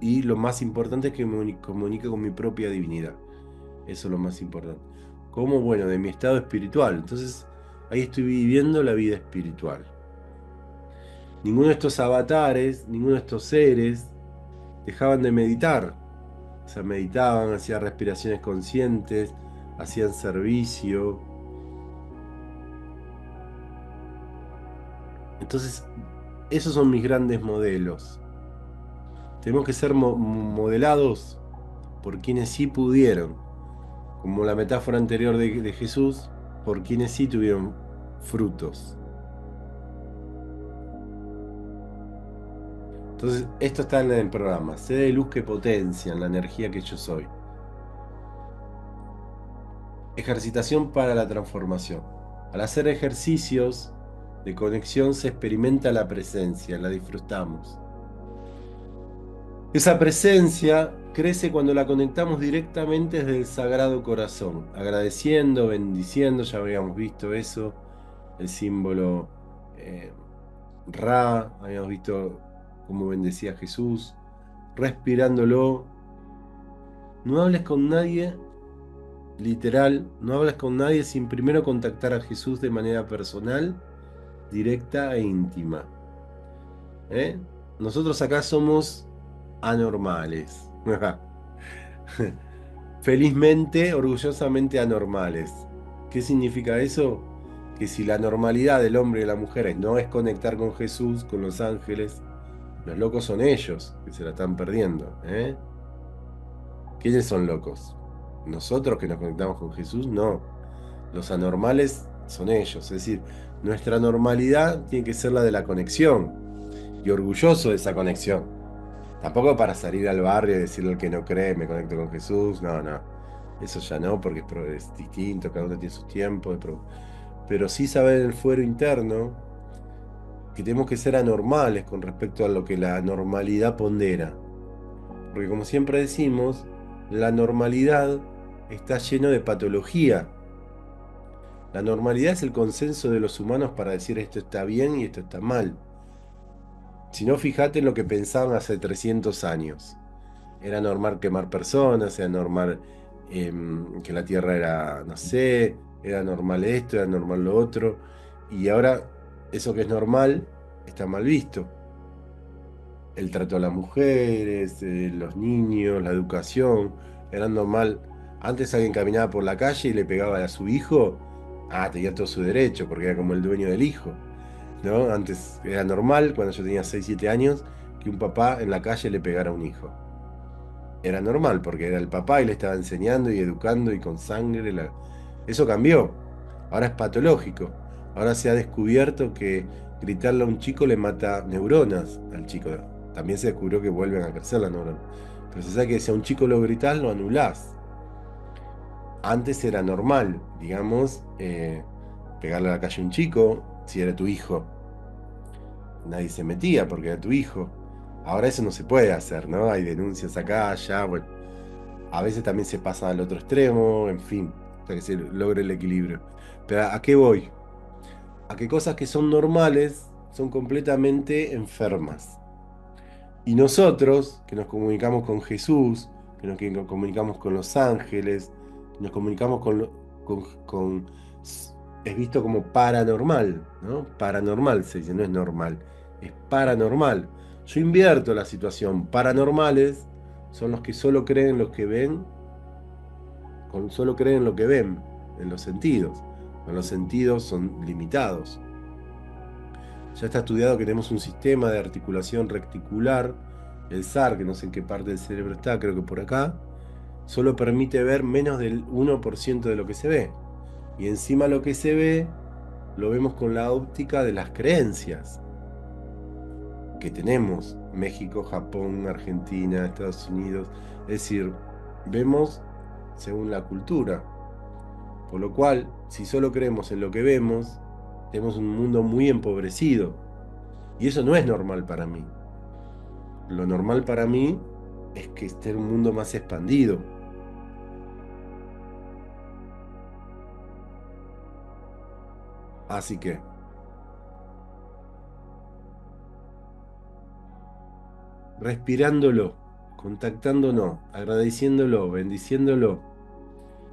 Y lo más importante es que me comunique con mi propia divinidad. Eso es lo más importante. ¿Cómo? Bueno, de mi estado espiritual. Entonces, ahí estoy viviendo la vida espiritual. Ninguno de estos avatares, ninguno de estos seres dejaban de meditar. O sea, meditaban, hacían respiraciones conscientes, hacían servicio. Entonces, esos son mis grandes modelos. Tenemos que ser modelados por quienes sí pudieron. Como la metáfora anterior de Jesús, por quienes sí tuvieron frutos. Entonces, esto está en el programa. Sé de luz que potencia la energía que yo soy. Ejercitación para la transformación. Al hacer ejercicios de conexión se experimenta la presencia, la disfrutamos. Esa presencia crece cuando la conectamos directamente desde el Sagrado Corazón, agradeciendo, bendiciendo, ya habíamos visto eso, el símbolo Ra, habíamos visto cómo bendecía a Jesús, respirándolo. No hables con nadie, literal, no hables con nadie sin primero contactar a Jesús de manera personal, directa e íntima. ¿Eh? Nosotros acá somos anormales. Felizmente, orgullosamente anormales. ¿Qué significa eso? Que si la normalidad del hombre y de la mujer no es conectar con Jesús, con los ángeles, los locos son ellos, que se la están perdiendo. ¿Eh? ¿Quiénes son locos? ¿Nosotros que nos conectamos con Jesús? No. Los anormales son ellos. Es decir, nuestra normalidad tiene que ser la de la conexión. Y orgulloso de esa conexión. Tampoco para salir al barrio y decirle al que no cree, me conecto con Jesús. No, no. Eso ya no, porque es distinto, cada uno tiene sus tiempos. Pero sí saber en el fuero interno que tenemos que ser anormales con respecto a lo que la normalidad pondera. Porque como siempre decimos, la normalidad está lleno de patología. La normalidad es el consenso de los humanos para decir esto está bien y esto está mal. Si no, fíjate en lo que pensaban hace 300 años. Era normal quemar personas, era normal que la tierra era, no sé, era normal esto, era normal lo otro. Y ahora eso que es normal está mal visto. El trato a las mujeres, los niños, la educación, eran normal. Antes alguien caminaba por la calle y le pegaba a su hijo, tenía todo su derecho, porque era como el dueño del hijo, ¿no? Antes era normal, cuando yo tenía 6 7 años, que un papá en la calle le pegara a un hijo. Era normal, porque era el papá y le estaba enseñando y educando y con sangre. Eso cambió. Ahora es patológico. Ahora se ha descubierto que gritarle a un chico le mata neuronas al chico. También se descubrió que vuelven a crecer las neuronas. Pero se sabe que si a un chico lo gritás, lo anulás. Antes era normal, digamos, pegarle a la calle a un chico, si era tu hijo. Nadie se metía porque era tu hijo. Ahora eso no se puede hacer, ¿no? Hay denuncias acá, allá, bueno. A veces también se pasa al otro extremo, en fin, hasta que se logre el equilibrio. Pero ¿a qué voy? A que cosas que son normales son completamente enfermas. Y nosotros, que nos comunicamos con Jesús, que nos comunicamos con los ángeles, que nos comunicamos con es visto como paranormal, ¿no? Paranormal se dice, no es normal, es paranormal. Yo invierto la situación. Paranormales son los que solo creen lo que ven, solo creen lo que ven, en los sentidos. Los sentidos son limitados. Ya está estudiado que tenemos un sistema de articulación reticular, el SAR, que no sé en qué parte del cerebro está, creo que por acá, solo permite ver menos del 1% de lo que se ve. Y encima lo que se ve, lo vemos con la óptica de las creencias que tenemos. México, Japón, Argentina, Estados Unidos. Es decir, vemos según la cultura. Por lo cual, si solo creemos en lo que vemos, tenemos un mundo muy empobrecido. Y eso no es normal para mí. Lo normal para mí es que esté un mundo más expandido. Así que, respirándolo, contactándonos, agradeciéndolo, bendiciéndolo.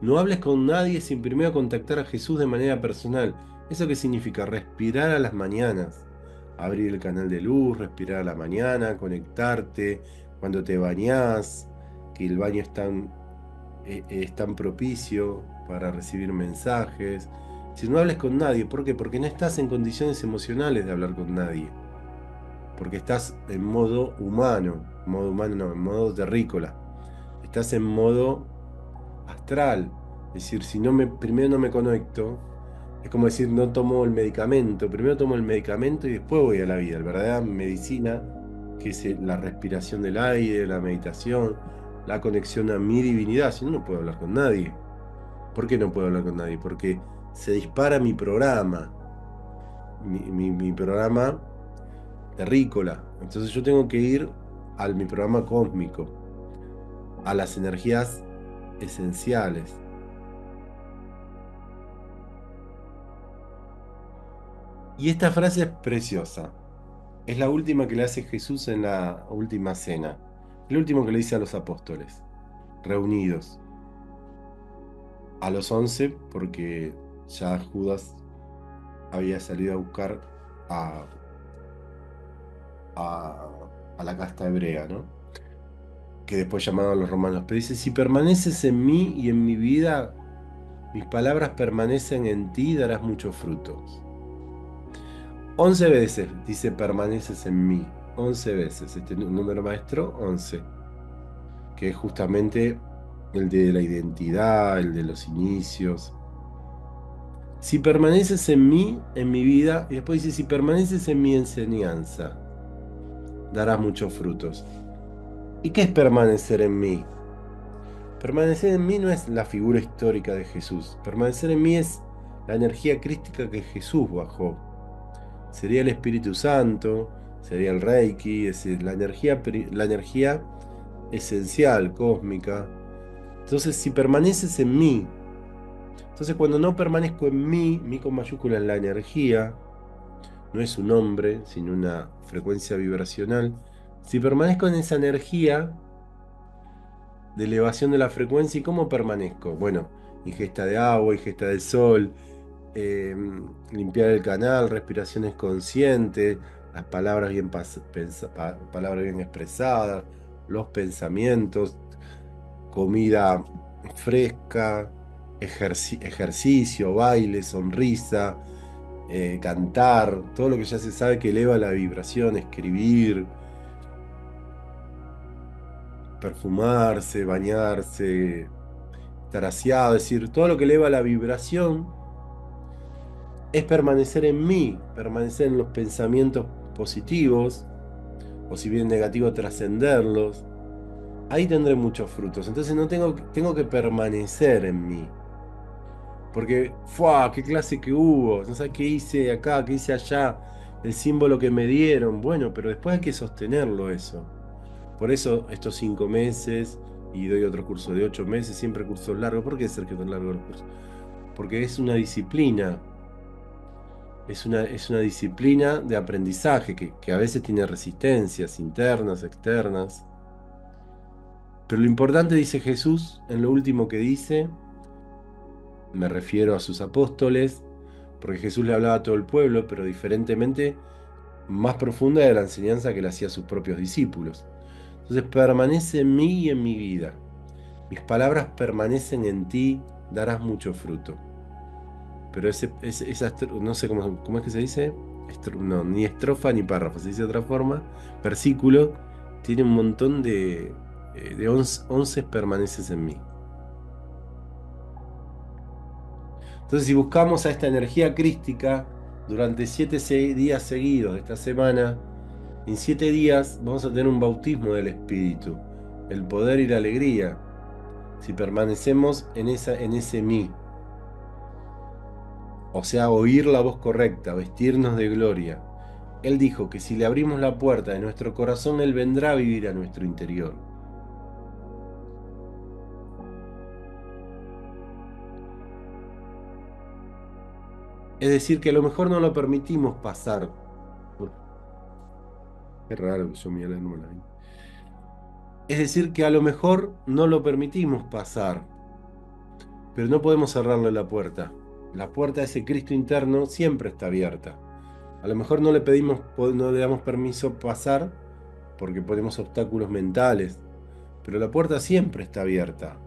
No hables con nadie sin primero contactar a Jesús de manera personal. ¿Eso qué significa? Respirar a las mañanas. Abrir el canal de luz, respirar a la mañana, conectarte cuando te bañás, que el baño es tan propicio para recibir mensajes. Si no hables con nadie, ¿por qué? Porque no estás en condiciones emocionales de hablar con nadie. Porque estás en modo humano no, en modo terrícola. Estás en modo astral. Es decir, si primero no me conecto, es como decir, no tomo el medicamento. Primero tomo el medicamento y después voy a la vida. La verdadera medicina, que es la respiración del aire, la meditación, la conexión a mi divinidad. Si no, no puedo hablar con nadie. ¿Por qué no puedo hablar con nadie? Porque se dispara mi programa, mi programa terrícola. Entonces yo tengo que ir a mi programa cósmico, a las energías esenciales. Y esta frase es preciosa. Es la última que le hace Jesús en la última cena. El último que le dice a los apóstoles, reunidos. A los 11, porque ya Judas había salido a buscar a, a la casta hebrea, ¿no? Que después llamaban los romanos. Pero dice, si permaneces en mí y en mi vida, mis palabras permanecen en ti, darás muchos frutos. 11 veces dice permaneces en mí. 11 veces. Este número maestro, 11. Que es justamente el de la identidad, el de los inicios. Si permaneces en mí, en mi vida, y después dice, si permaneces en mi enseñanza, darás muchos frutos. ¿Y qué es permanecer en mí? Permanecer en mí no es la figura histórica de Jesús. Permanecer en mí es la energía crística que Jesús bajó. Sería el Espíritu Santo, sería el Reiki, es decir, la energía esencial, cósmica. Entonces, si permaneces en mí, entonces cuando no permanezco en mí con mayúscula es la energía, no es un nombre, sino una frecuencia vibracional. Si permanezco en esa energía de elevación de la frecuencia, ¿y cómo permanezco? Bueno, ingesta de agua, ingesta del sol, eh, limpiar el canal, respiraciones conscientes, las palabras palabras bien expresadas, los pensamientos, comida fresca, ejercicio, baile, sonrisa, cantar, todo lo que ya se sabe que eleva la vibración, escribir, perfumarse, bañarse, estar aseado, es decir, todo lo que eleva la vibración es permanecer en mí, permanecer en los pensamientos positivos, o si bien negativos, trascenderlos. Ahí tendré muchos frutos. Entonces no tengo que permanecer en mí. Porque, ¡fua! ¡Qué clase que hubo! No sabes qué hice acá, qué hice allá, el símbolo que me dieron. Bueno, pero después hay que sostenerlo eso. Por eso estos 5 meses, y doy otro curso de 8 meses, siempre cursos largos. ¿Por qué Sergio tan largo los cursos? Porque es una disciplina. Es una disciplina de aprendizaje que a veces tiene resistencias internas, externas. Pero lo importante, dice Jesús, en lo último que dice, me refiero a sus apóstoles, porque Jesús le hablaba a todo el pueblo, pero diferentemente, más profunda de la enseñanza que le hacía a sus propios discípulos. Entonces, permanece en mí y en mi vida. Mis palabras permanecen en ti, darás mucho fruto. Pero no sé cómo es que se dice, no, ni estrofa ni párrafo, se dice de otra forma, versículo, tiene un montón de 11 permaneces en mí. Entonces, si buscamos a esta energía crística durante 7 días seguidos de esta semana, en 7 días vamos a tener un bautismo del Espíritu, el poder y la alegría, si permanecemos en ese mí. O sea, oír la voz correcta, vestirnos de gloria. Él dijo que si le abrimos la puerta de nuestro corazón, Él vendrá a vivir a nuestro interior. Es decir, que a lo mejor no lo permitimos pasar. Uf, qué raro que yo me la número ahí. Es decir, que a lo mejor no lo permitimos pasar, pero no podemos cerrarle la puerta. La puerta de ese Cristo interno siempre está abierta. A lo mejor no le pedimos, no le damos permiso pasar porque ponemos obstáculos mentales, pero la puerta siempre está abierta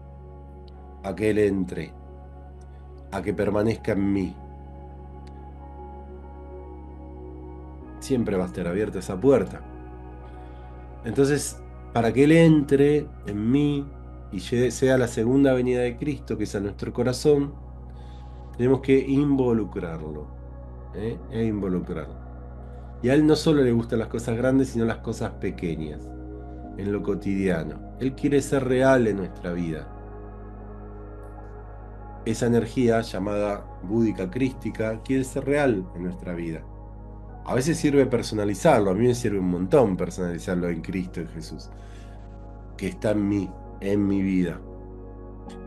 a que Él entre, a que permanezca en mí. Siempre va a estar abierta esa puerta. Entonces, para que Él entre en mí y sea la segunda venida de Cristo, que es a nuestro corazón, tenemos que involucrarlo, ¿eh? E involucrarlo. Y a Él no solo le gustan las cosas grandes, sino las cosas pequeñas, en lo cotidiano. Él quiere ser real en nuestra vida. Esa energía llamada búdica crística quiere ser real en nuestra vida. A veces sirve personalizarlo, a mí me sirve un montón personalizarlo en Cristo, en Jesús, que está en mi vida,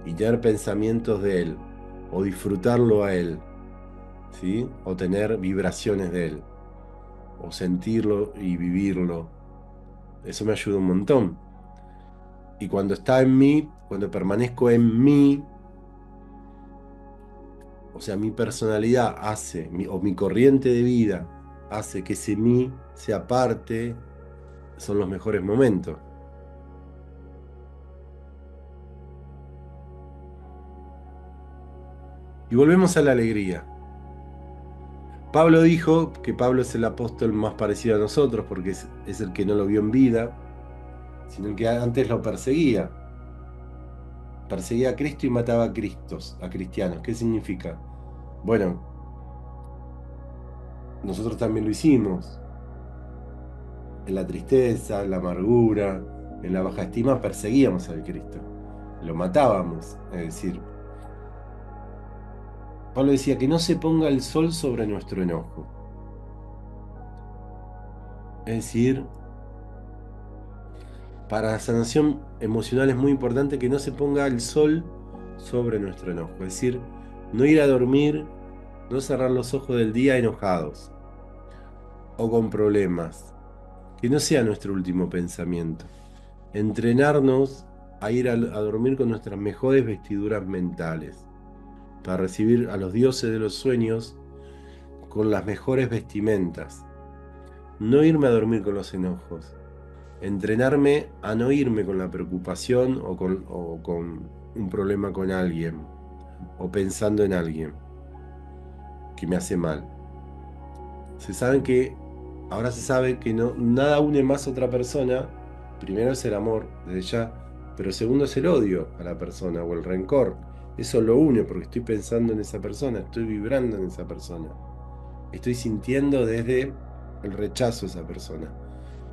y tener pensamientos de Él, o disfrutarlo a Él, ¿sí? O tener vibraciones de Él, o sentirlo y vivirlo. Eso me ayuda un montón. Y cuando está en mí, cuando permanezco en mí, o sea, mi personalidad hace, o mi corriente de vida hace que ese mí sea parte, son los mejores momentos. Y volvemos a la alegría. Pablo dijo que Pablo es el apóstol más parecido a nosotros porque es el que no lo vio en vida, sino el que antes lo perseguía. Perseguía a Cristo y mataba a a cristianos. ¿Qué significa? Bueno, nosotros también lo hicimos. En la tristeza, en la amargura, en la baja estima, perseguíamos al Cristo. Lo matábamos. Es decir, Pablo decía que no se ponga el sol sobre nuestro enojo. Es decir, para la sanación emocional es muy importante que no se ponga el sol sobre nuestro enojo. Es decir, no ir a dormir, no cerrar los ojos del día enojados o con problemas. Que no sea nuestro último pensamiento. Entrenarnos a ir a dormir con nuestras mejores vestiduras mentales, para recibir a los dioses de los sueños con las mejores vestimentas. No irme a dormir con los enojos. Entrenarme a no irme con la preocupación o con un problema con alguien o pensando en alguien que me hace mal. Ahora se sabe que no, nada une más a otra persona. Primero es el amor, desde ya, pero segundo es el odio a la persona o el rencor. Eso lo une porque estoy pensando en esa persona, estoy vibrando en esa persona. Estoy sintiendo desde el rechazo a esa persona.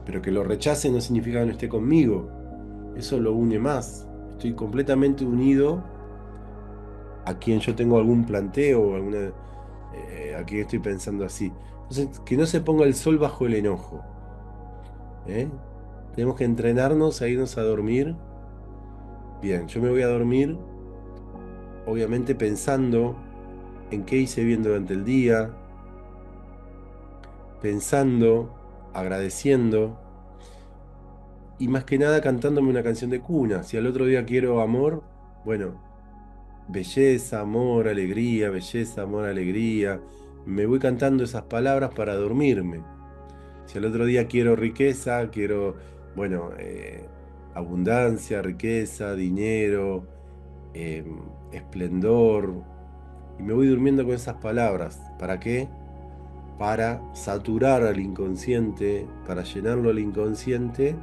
Pero que lo rechace no significa que no esté conmigo. Eso lo une más. Estoy completamente unido a quien yo tengo algún planteo o a quien estoy pensando así. Entonces, que no se ponga el sol bajo el enojo. ¿Eh? Tenemos que entrenarnos a irnos a dormir. Bien, yo me voy a dormir, obviamente pensando en qué hice bien durante el día, pensando, agradeciendo y más que nada cantándome una canción de cuna. Si al otro día quiero amor, bueno, belleza, amor, alegría, belleza, amor, alegría. Me voy cantando esas palabras para dormirme. Si al otro día quiero riqueza, quiero, bueno, abundancia, riqueza, dinero, esplendor, y me voy durmiendo con esas palabras. ¿Para qué? Para saturar al inconsciente, para llenarlo al inconsciente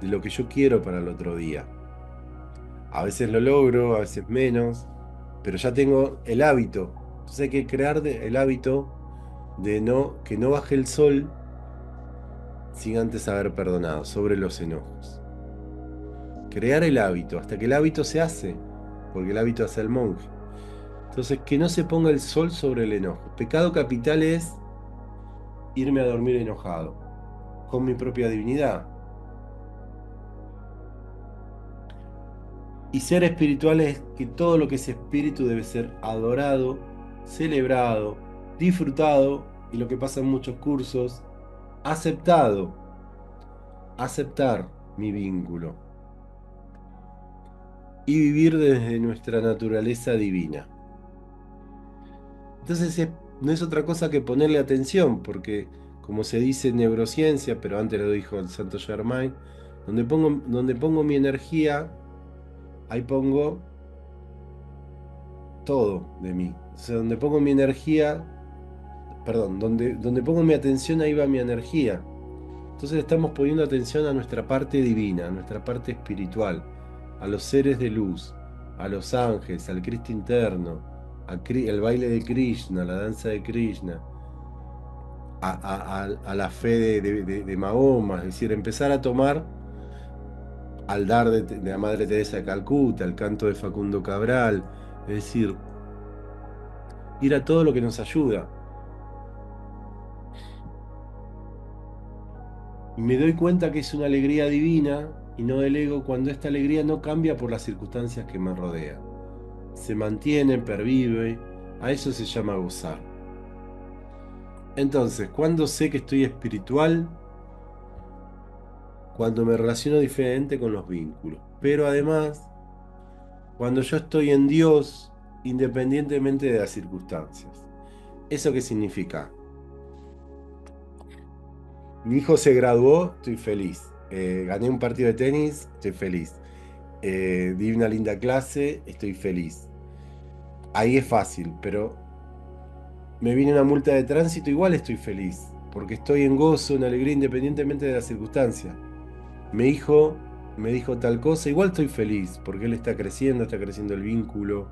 de lo que yo quiero para el otro día. A veces lo logro, a veces menos, pero ya tengo el hábito. Entonces hay que crear el hábito de que no baje el sol sin antes haber perdonado sobre los enojos. Crear el hábito, hasta que el hábito se hace, porque el hábito hace al monje. Entonces, que no se ponga el sol sobre el enojo. Pecado capital es irme a dormir enojado, con mi propia divinidad. Y ser espiritual es que todo lo que es espíritu debe ser adorado, celebrado, disfrutado y lo que pasa en muchos cursos, aceptado, aceptar mi vínculo y vivir desde nuestra naturaleza divina. Entonces no es otra cosa que ponerle atención, porque como se dice en neurociencia, pero antes lo dijo el Santo Germain, donde pongo mi energía, ahí pongo todo de mí. O sea, donde pongo mi energía, perdón, donde pongo mi atención, ahí va mi energía. Entonces estamos poniendo atención a nuestra parte divina, a nuestra parte espiritual, a los seres de luz, a los ángeles, al Cristo interno, al baile de Krishna, la danza de Krishna, a la fe de Mahoma, es decir, empezar a tomar al dar de la Madre Teresa de Calcuta, el canto de Facundo Cabral, es decir, ir a todo lo que nos ayuda. Y me doy cuenta que es una alegría divina y no del ego cuando esta alegría no cambia por las circunstancias que me rodean. Se mantiene, pervive, a eso se llama gozar. Entonces, ¿cuándo sé que estoy espiritual? Cuando me relaciono diferente con los vínculos. Pero además, cuando yo estoy en Dios, independientemente de las circunstancias. ¿Eso qué significa? Mi hijo se graduó, estoy feliz. Gané un partido de tenis, estoy feliz. Di una linda clase, estoy feliz. Ahí es fácil, pero me viene una multa de tránsito, igual estoy feliz, porque estoy en gozo, en alegría, independientemente de las circunstancias. Mi hijo me dijo tal cosa, igual estoy feliz, porque él está creciendo el vínculo.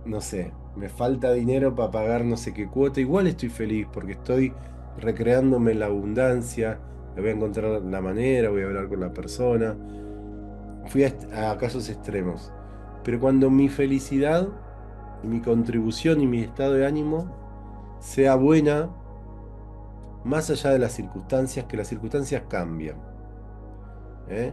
No sé, me falta dinero para pagar no sé qué cuota, igual estoy feliz, porque estoy recreándome en la abundancia, le voy a encontrar la manera, voy a hablar con la persona. Fui a casos extremos. Pero cuando mi felicidad y mi contribución y mi estado de ánimo sea buena, más allá de las circunstancias, que las circunstancias cambian. ¿Eh?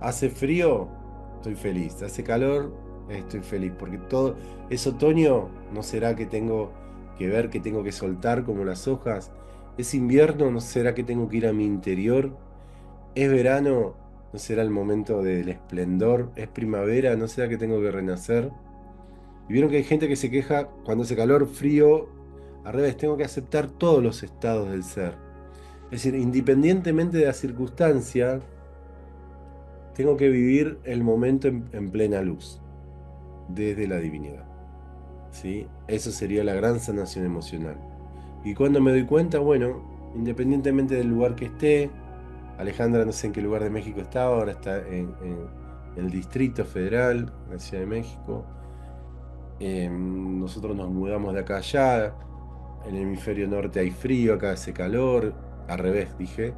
Hace frío, estoy feliz. Hace calor, estoy feliz. Porque todo es otoño, no será que tengo que ver, que tengo que soltar como las hojas. Es invierno, no será que tengo que ir a mi interior. Es verano, no será el momento del esplendor. Es primavera, no será que tengo que renacer. Y vieron que hay gente que se queja cuando hace calor, frío. Al revés, tengo que aceptar todos los estados del ser. Es decir, independientemente de la circunstancia, tengo que vivir el momento en plena luz, desde la divinidad. ¿Sí? Eso sería la gran sanación emocional. Y cuando me doy cuenta, bueno, independientemente del lugar que esté, Alejandra no sé en qué lugar de México está, ahora está en el Distrito Federal, en la Ciudad de México. Nosotros nos mudamos de acá a allá. En el hemisferio norte hay frío, acá hace calor. Al revés, dije.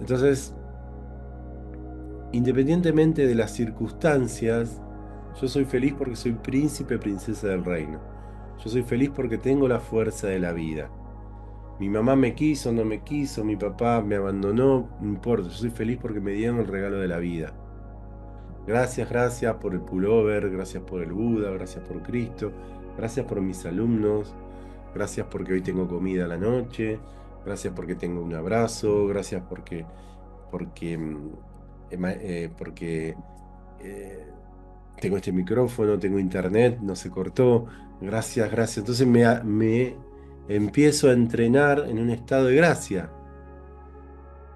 Entonces, independientemente de las circunstancias, yo soy feliz porque soy príncipe, princesa del reino. Yo soy feliz porque tengo la fuerza de la vida. Mi mamá me quiso, no me quiso, mi papá me abandonó, no importa. Yo soy feliz porque me dieron el regalo de la vida. Gracias, gracias por el pullover, gracias por el Buda, gracias por Cristo, gracias por mis alumnos, gracias porque hoy tengo comida a la noche, gracias porque tengo un abrazo, gracias porque, porque tengo este micrófono, tengo internet, no se cortó, gracias, gracias. Entonces me empiezo a entrenar en un estado de gracia.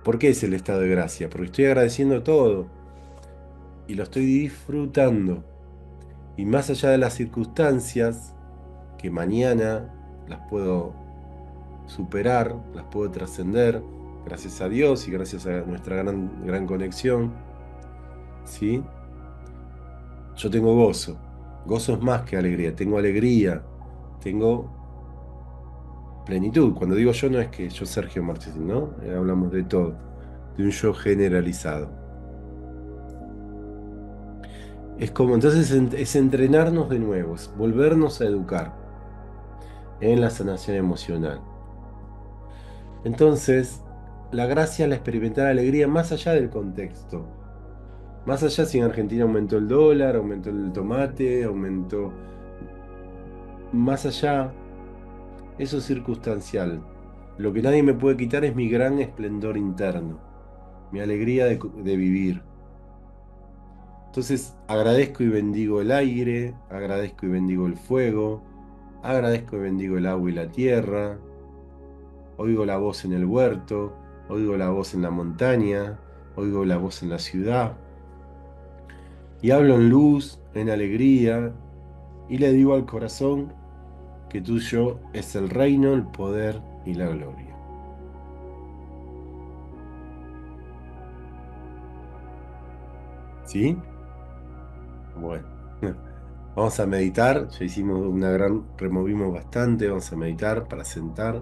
¿Por qué es el estado de gracia? Porque estoy agradeciendo todo y lo estoy disfrutando. Y más allá de las circunstancias, que mañana las puedo superar, las puedo trascender, gracias a Dios y gracias a nuestra gran conexión, ¿sí? Yo tengo gozo. Gozo es más que alegría. Tengo alegría. Tengo plenitud. Cuando digo yo, no es que yo, Sergio Marchesín, ¿no? Hablamos de todo. De un yo generalizado. Es como, entonces, es entrenarnos de nuevo. Es volvernos a educar en la sanación emocional. Entonces, la gracia es la experimentar alegría más allá del contexto. Más allá si en Argentina aumentó el dólar, aumentó el tomate, aumentó más allá, eso es circunstancial. Lo que nadie me puede quitar es mi gran esplendor interno, mi alegría de vivir. Entonces agradezco y bendigo el aire, agradezco y bendigo el fuego, agradezco y bendigo el agua y la tierra, oigo la voz en el huerto, oigo la voz en la montaña, oigo la voz en la ciudad, y hablo en luz, en alegría, y le digo al corazón que tuyo es el reino, el poder y la gloria. ¿Sí? Bueno, vamos a meditar. Ya hicimos removimos bastante. Vamos a meditar para sentar.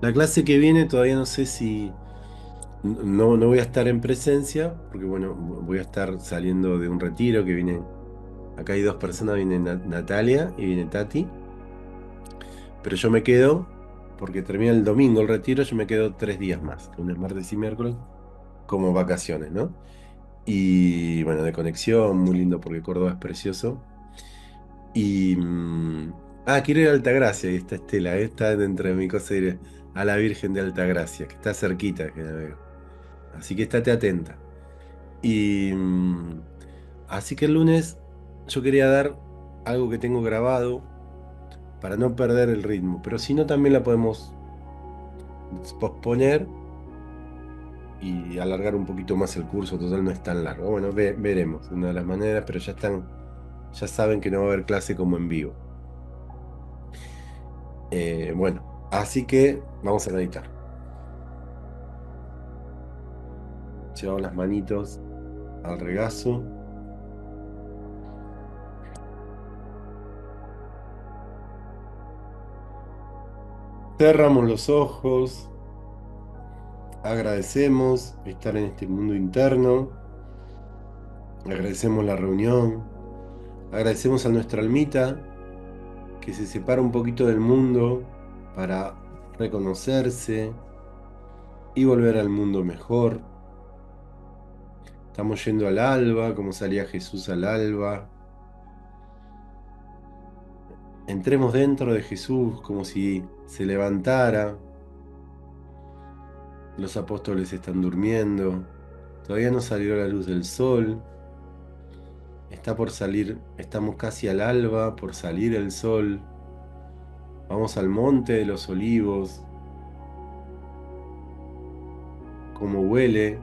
La clase que viene todavía no sé si no voy a estar en presencia, porque bueno, voy a estar saliendo de un retiro que viene. Acá hay dos personas, viene Natalia y viene Tati. Pero yo me quedo, porque termina el domingo el retiro, yo me quedo 3 días más, lunes, martes y miércoles, como vacaciones, ¿no? Y bueno, de conexión, muy lindo porque Córdoba es precioso. Y. Quiero ir a Altagracia, y está Estela, está dentro de mi cosa ir a la Virgen de Altagracia, que está cerquita, que la veo. Así que estate atenta. Y. Así que el lunes yo quería dar algo que tengo grabado para no perder el ritmo, pero si no también la podemos posponer y alargar un poquito más el curso, total no es tan largo. Bueno, veremos, una de las maneras, pero ya saben que no va a haber clase como en vivo. Bueno, así que vamos a meditar. Llevamos las manitos al regazo. Cerramos los ojos. Agradecemos estar en este mundo interno. Agradecemos la reunión. Agradecemos a nuestra almita que se separa un poquito del mundo para reconocerse y volver al mundo mejor. Estamos yendo al alba, como salía Jesús al alba. Entremos dentro de Jesús como si se levantara. Los apóstoles están durmiendo. Todavía no salió la luz del sol. Está por salir, estamos casi al alba, por salir el sol. Vamos al monte de los olivos. Cómo huele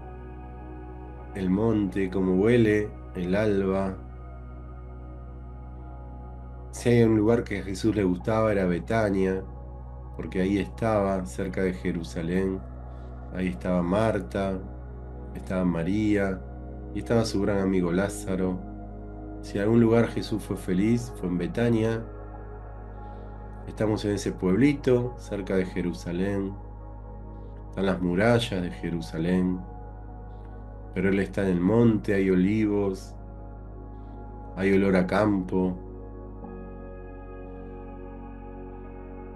el monte, cómo huele el alba. Si hay un lugar que a Jesús le gustaba era Betania, porque ahí estaba, cerca de Jerusalén. Ahí estaba Marta, estaba María y estaba su gran amigo Lázaro. Si en algún lugar Jesús fue feliz, fue en Betania. Estamos en ese pueblito, cerca de Jerusalén. Están las murallas de Jerusalén. Pero Él está en el monte, hay olivos, hay olor a campo,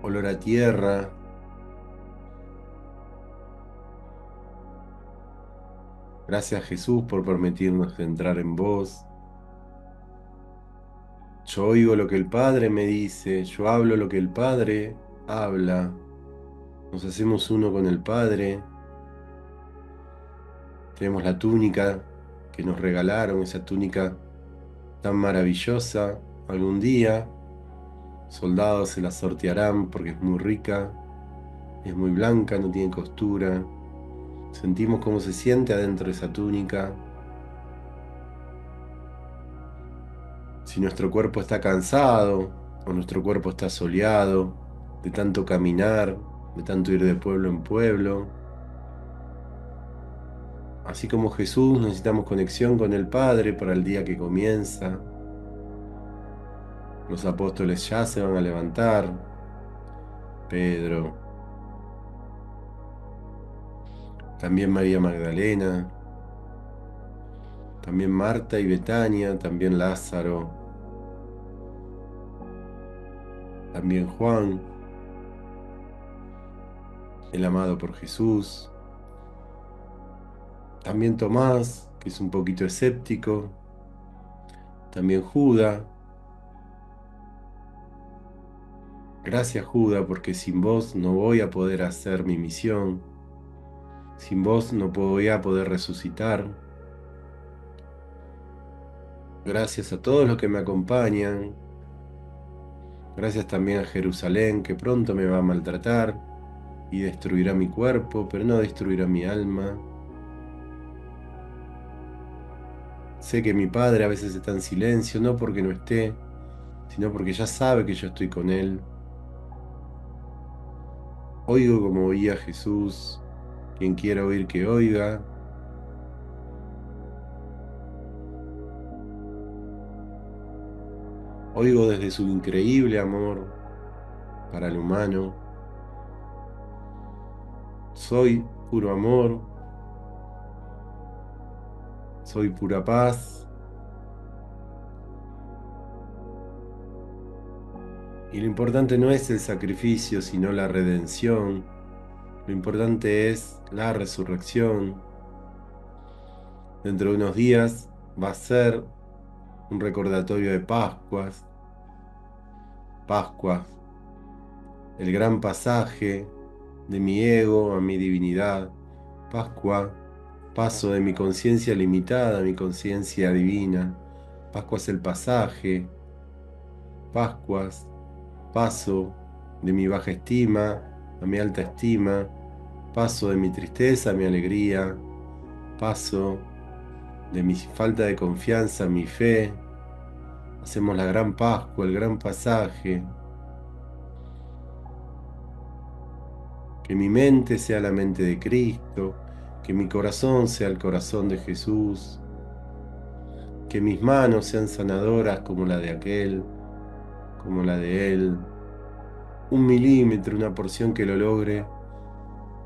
olor a tierra. Gracias Jesús por permitirnos entrar en vos. Yo oigo lo que el Padre me dice, yo hablo lo que el Padre habla. Nos hacemos uno con el Padre. Tenemos la túnica que nos regalaron, esa túnica tan maravillosa. Algún día, soldados se la sortearán porque es muy rica, es muy blanca, no tiene costura. Sentimos cómo se siente adentro de esa túnica. Si nuestro cuerpo está cansado o nuestro cuerpo está soleado de tanto caminar, de tanto ir de pueblo en pueblo. Así como Jesús, necesitamos conexión con el Padre para el día que comienza. Los apóstoles ya se van a levantar. Pedro, también María Magdalena, también Marta y Betania, también Lázaro. también Juan, el amado por Jesús, también Tomás, que es un poquito escéptico, también Judas. Gracias, Judas, porque sin vos no voy a poder hacer mi misión, sin vos no voy a poder resucitar. Gracias a todos los que me acompañan. Gracias también a Jerusalén, que pronto me va a maltratar y destruirá mi cuerpo, pero no destruirá mi alma. Sé que mi Padre a veces está en silencio, no porque no esté, sino porque ya sabe que yo estoy con Él. Oigo como oía Jesús, quien quiera oír que oiga. Oigo desde su increíble amor para el humano. Soy puro amor, soy pura paz. Y lo importante no es el sacrificio, sino la redención. Lo importante es la resurrección. Dentro de unos días va a ser un recordatorio de Pascuas. Pascuas, el gran pasaje de mi ego a mi divinidad. Pascua, paso de mi conciencia limitada a mi conciencia divina. Pascua es el pasaje. Pascuas, paso de mi baja estima a mi alta estima. Paso de mi tristeza a mi alegría. Paso de mi falta de confianza a mi fe. Hacemos la gran Pascua, el gran pasaje. Que mi mente sea la mente de Cristo, que mi corazón sea el corazón de Jesús, que mis manos sean sanadoras como la de aquel, como la de él. 1 milímetro, una porción que lo logre,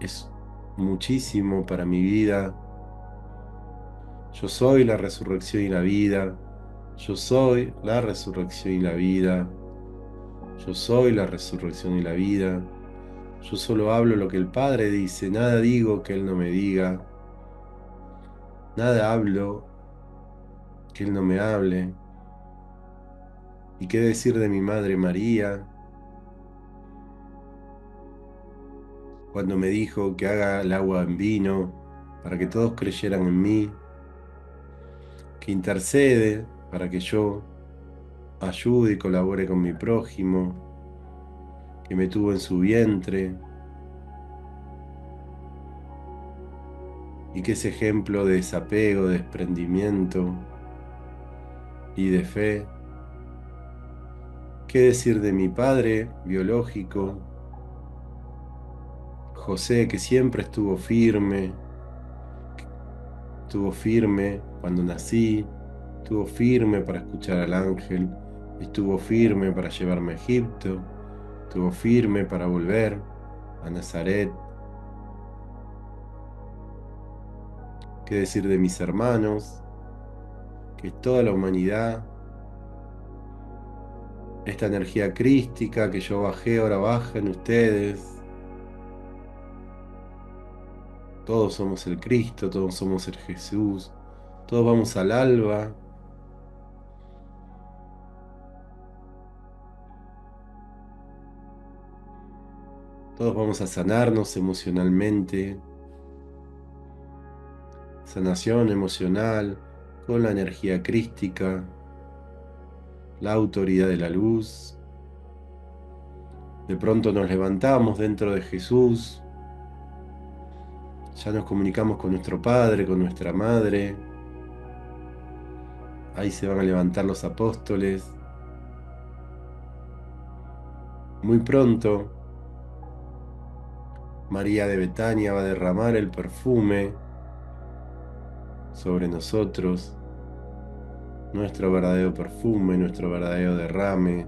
es muchísimo para mi vida. Yo soy la resurrección y la vida. Yo soy la resurrección y la vida. Yo soy la resurrección y la vida. Yo solo hablo lo que el Padre dice, nada digo que Él no me diga. Nada hablo que Él no me hable. ¿Y qué decir de mi Madre María, cuando me dijo que haga el agua en vino para que todos creyeran en mí, que intercede para que yo ayude y colabore con mi prójimo, que me tuvo en su vientre, y que es ejemplo de desapego, de desprendimiento y de fe? ¿Qué decir de mi padre biológico, José, que siempre estuvo firme cuando nací, estuvo firme para escuchar al ángel, estuvo firme para llevarme a Egipto, estuvo firme para volver a Nazaret? ¿Qué decir de mis hermanos? Que toda la humanidad, esta energía crística que yo bajé, ahora baja en ustedes. Todos somos el Cristo, todos somos el Jesús, todos vamos al alba. Todos vamos a sanarnos emocionalmente. Sanación emocional con la energía crística, la autoridad de la luz. De pronto nos levantamos dentro de Jesús. Ya nos comunicamos con nuestro Padre, con nuestra Madre. Ahí se van a levantar los apóstoles. Muy pronto, María de Betania va a derramar el perfume sobre nosotros, nuestro verdadero perfume, nuestro verdadero derrame.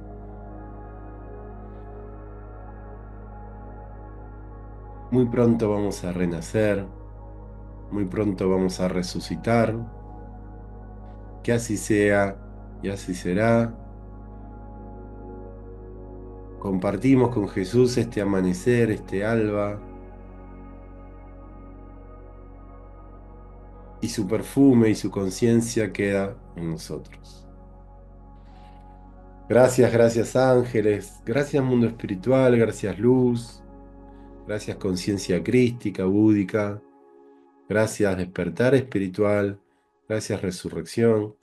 Muy pronto vamos a renacer, muy pronto vamos a resucitar. Que así sea y así será. Compartimos con Jesús este amanecer, este alba, y su perfume y su conciencia queda en nosotros. Gracias, gracias ángeles, gracias mundo espiritual, gracias luz, gracias conciencia crística, búdica, gracias despertar espiritual, gracias resurrección,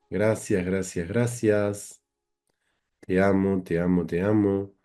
gracias, gracias, gracias. Te amo, te amo, te amo.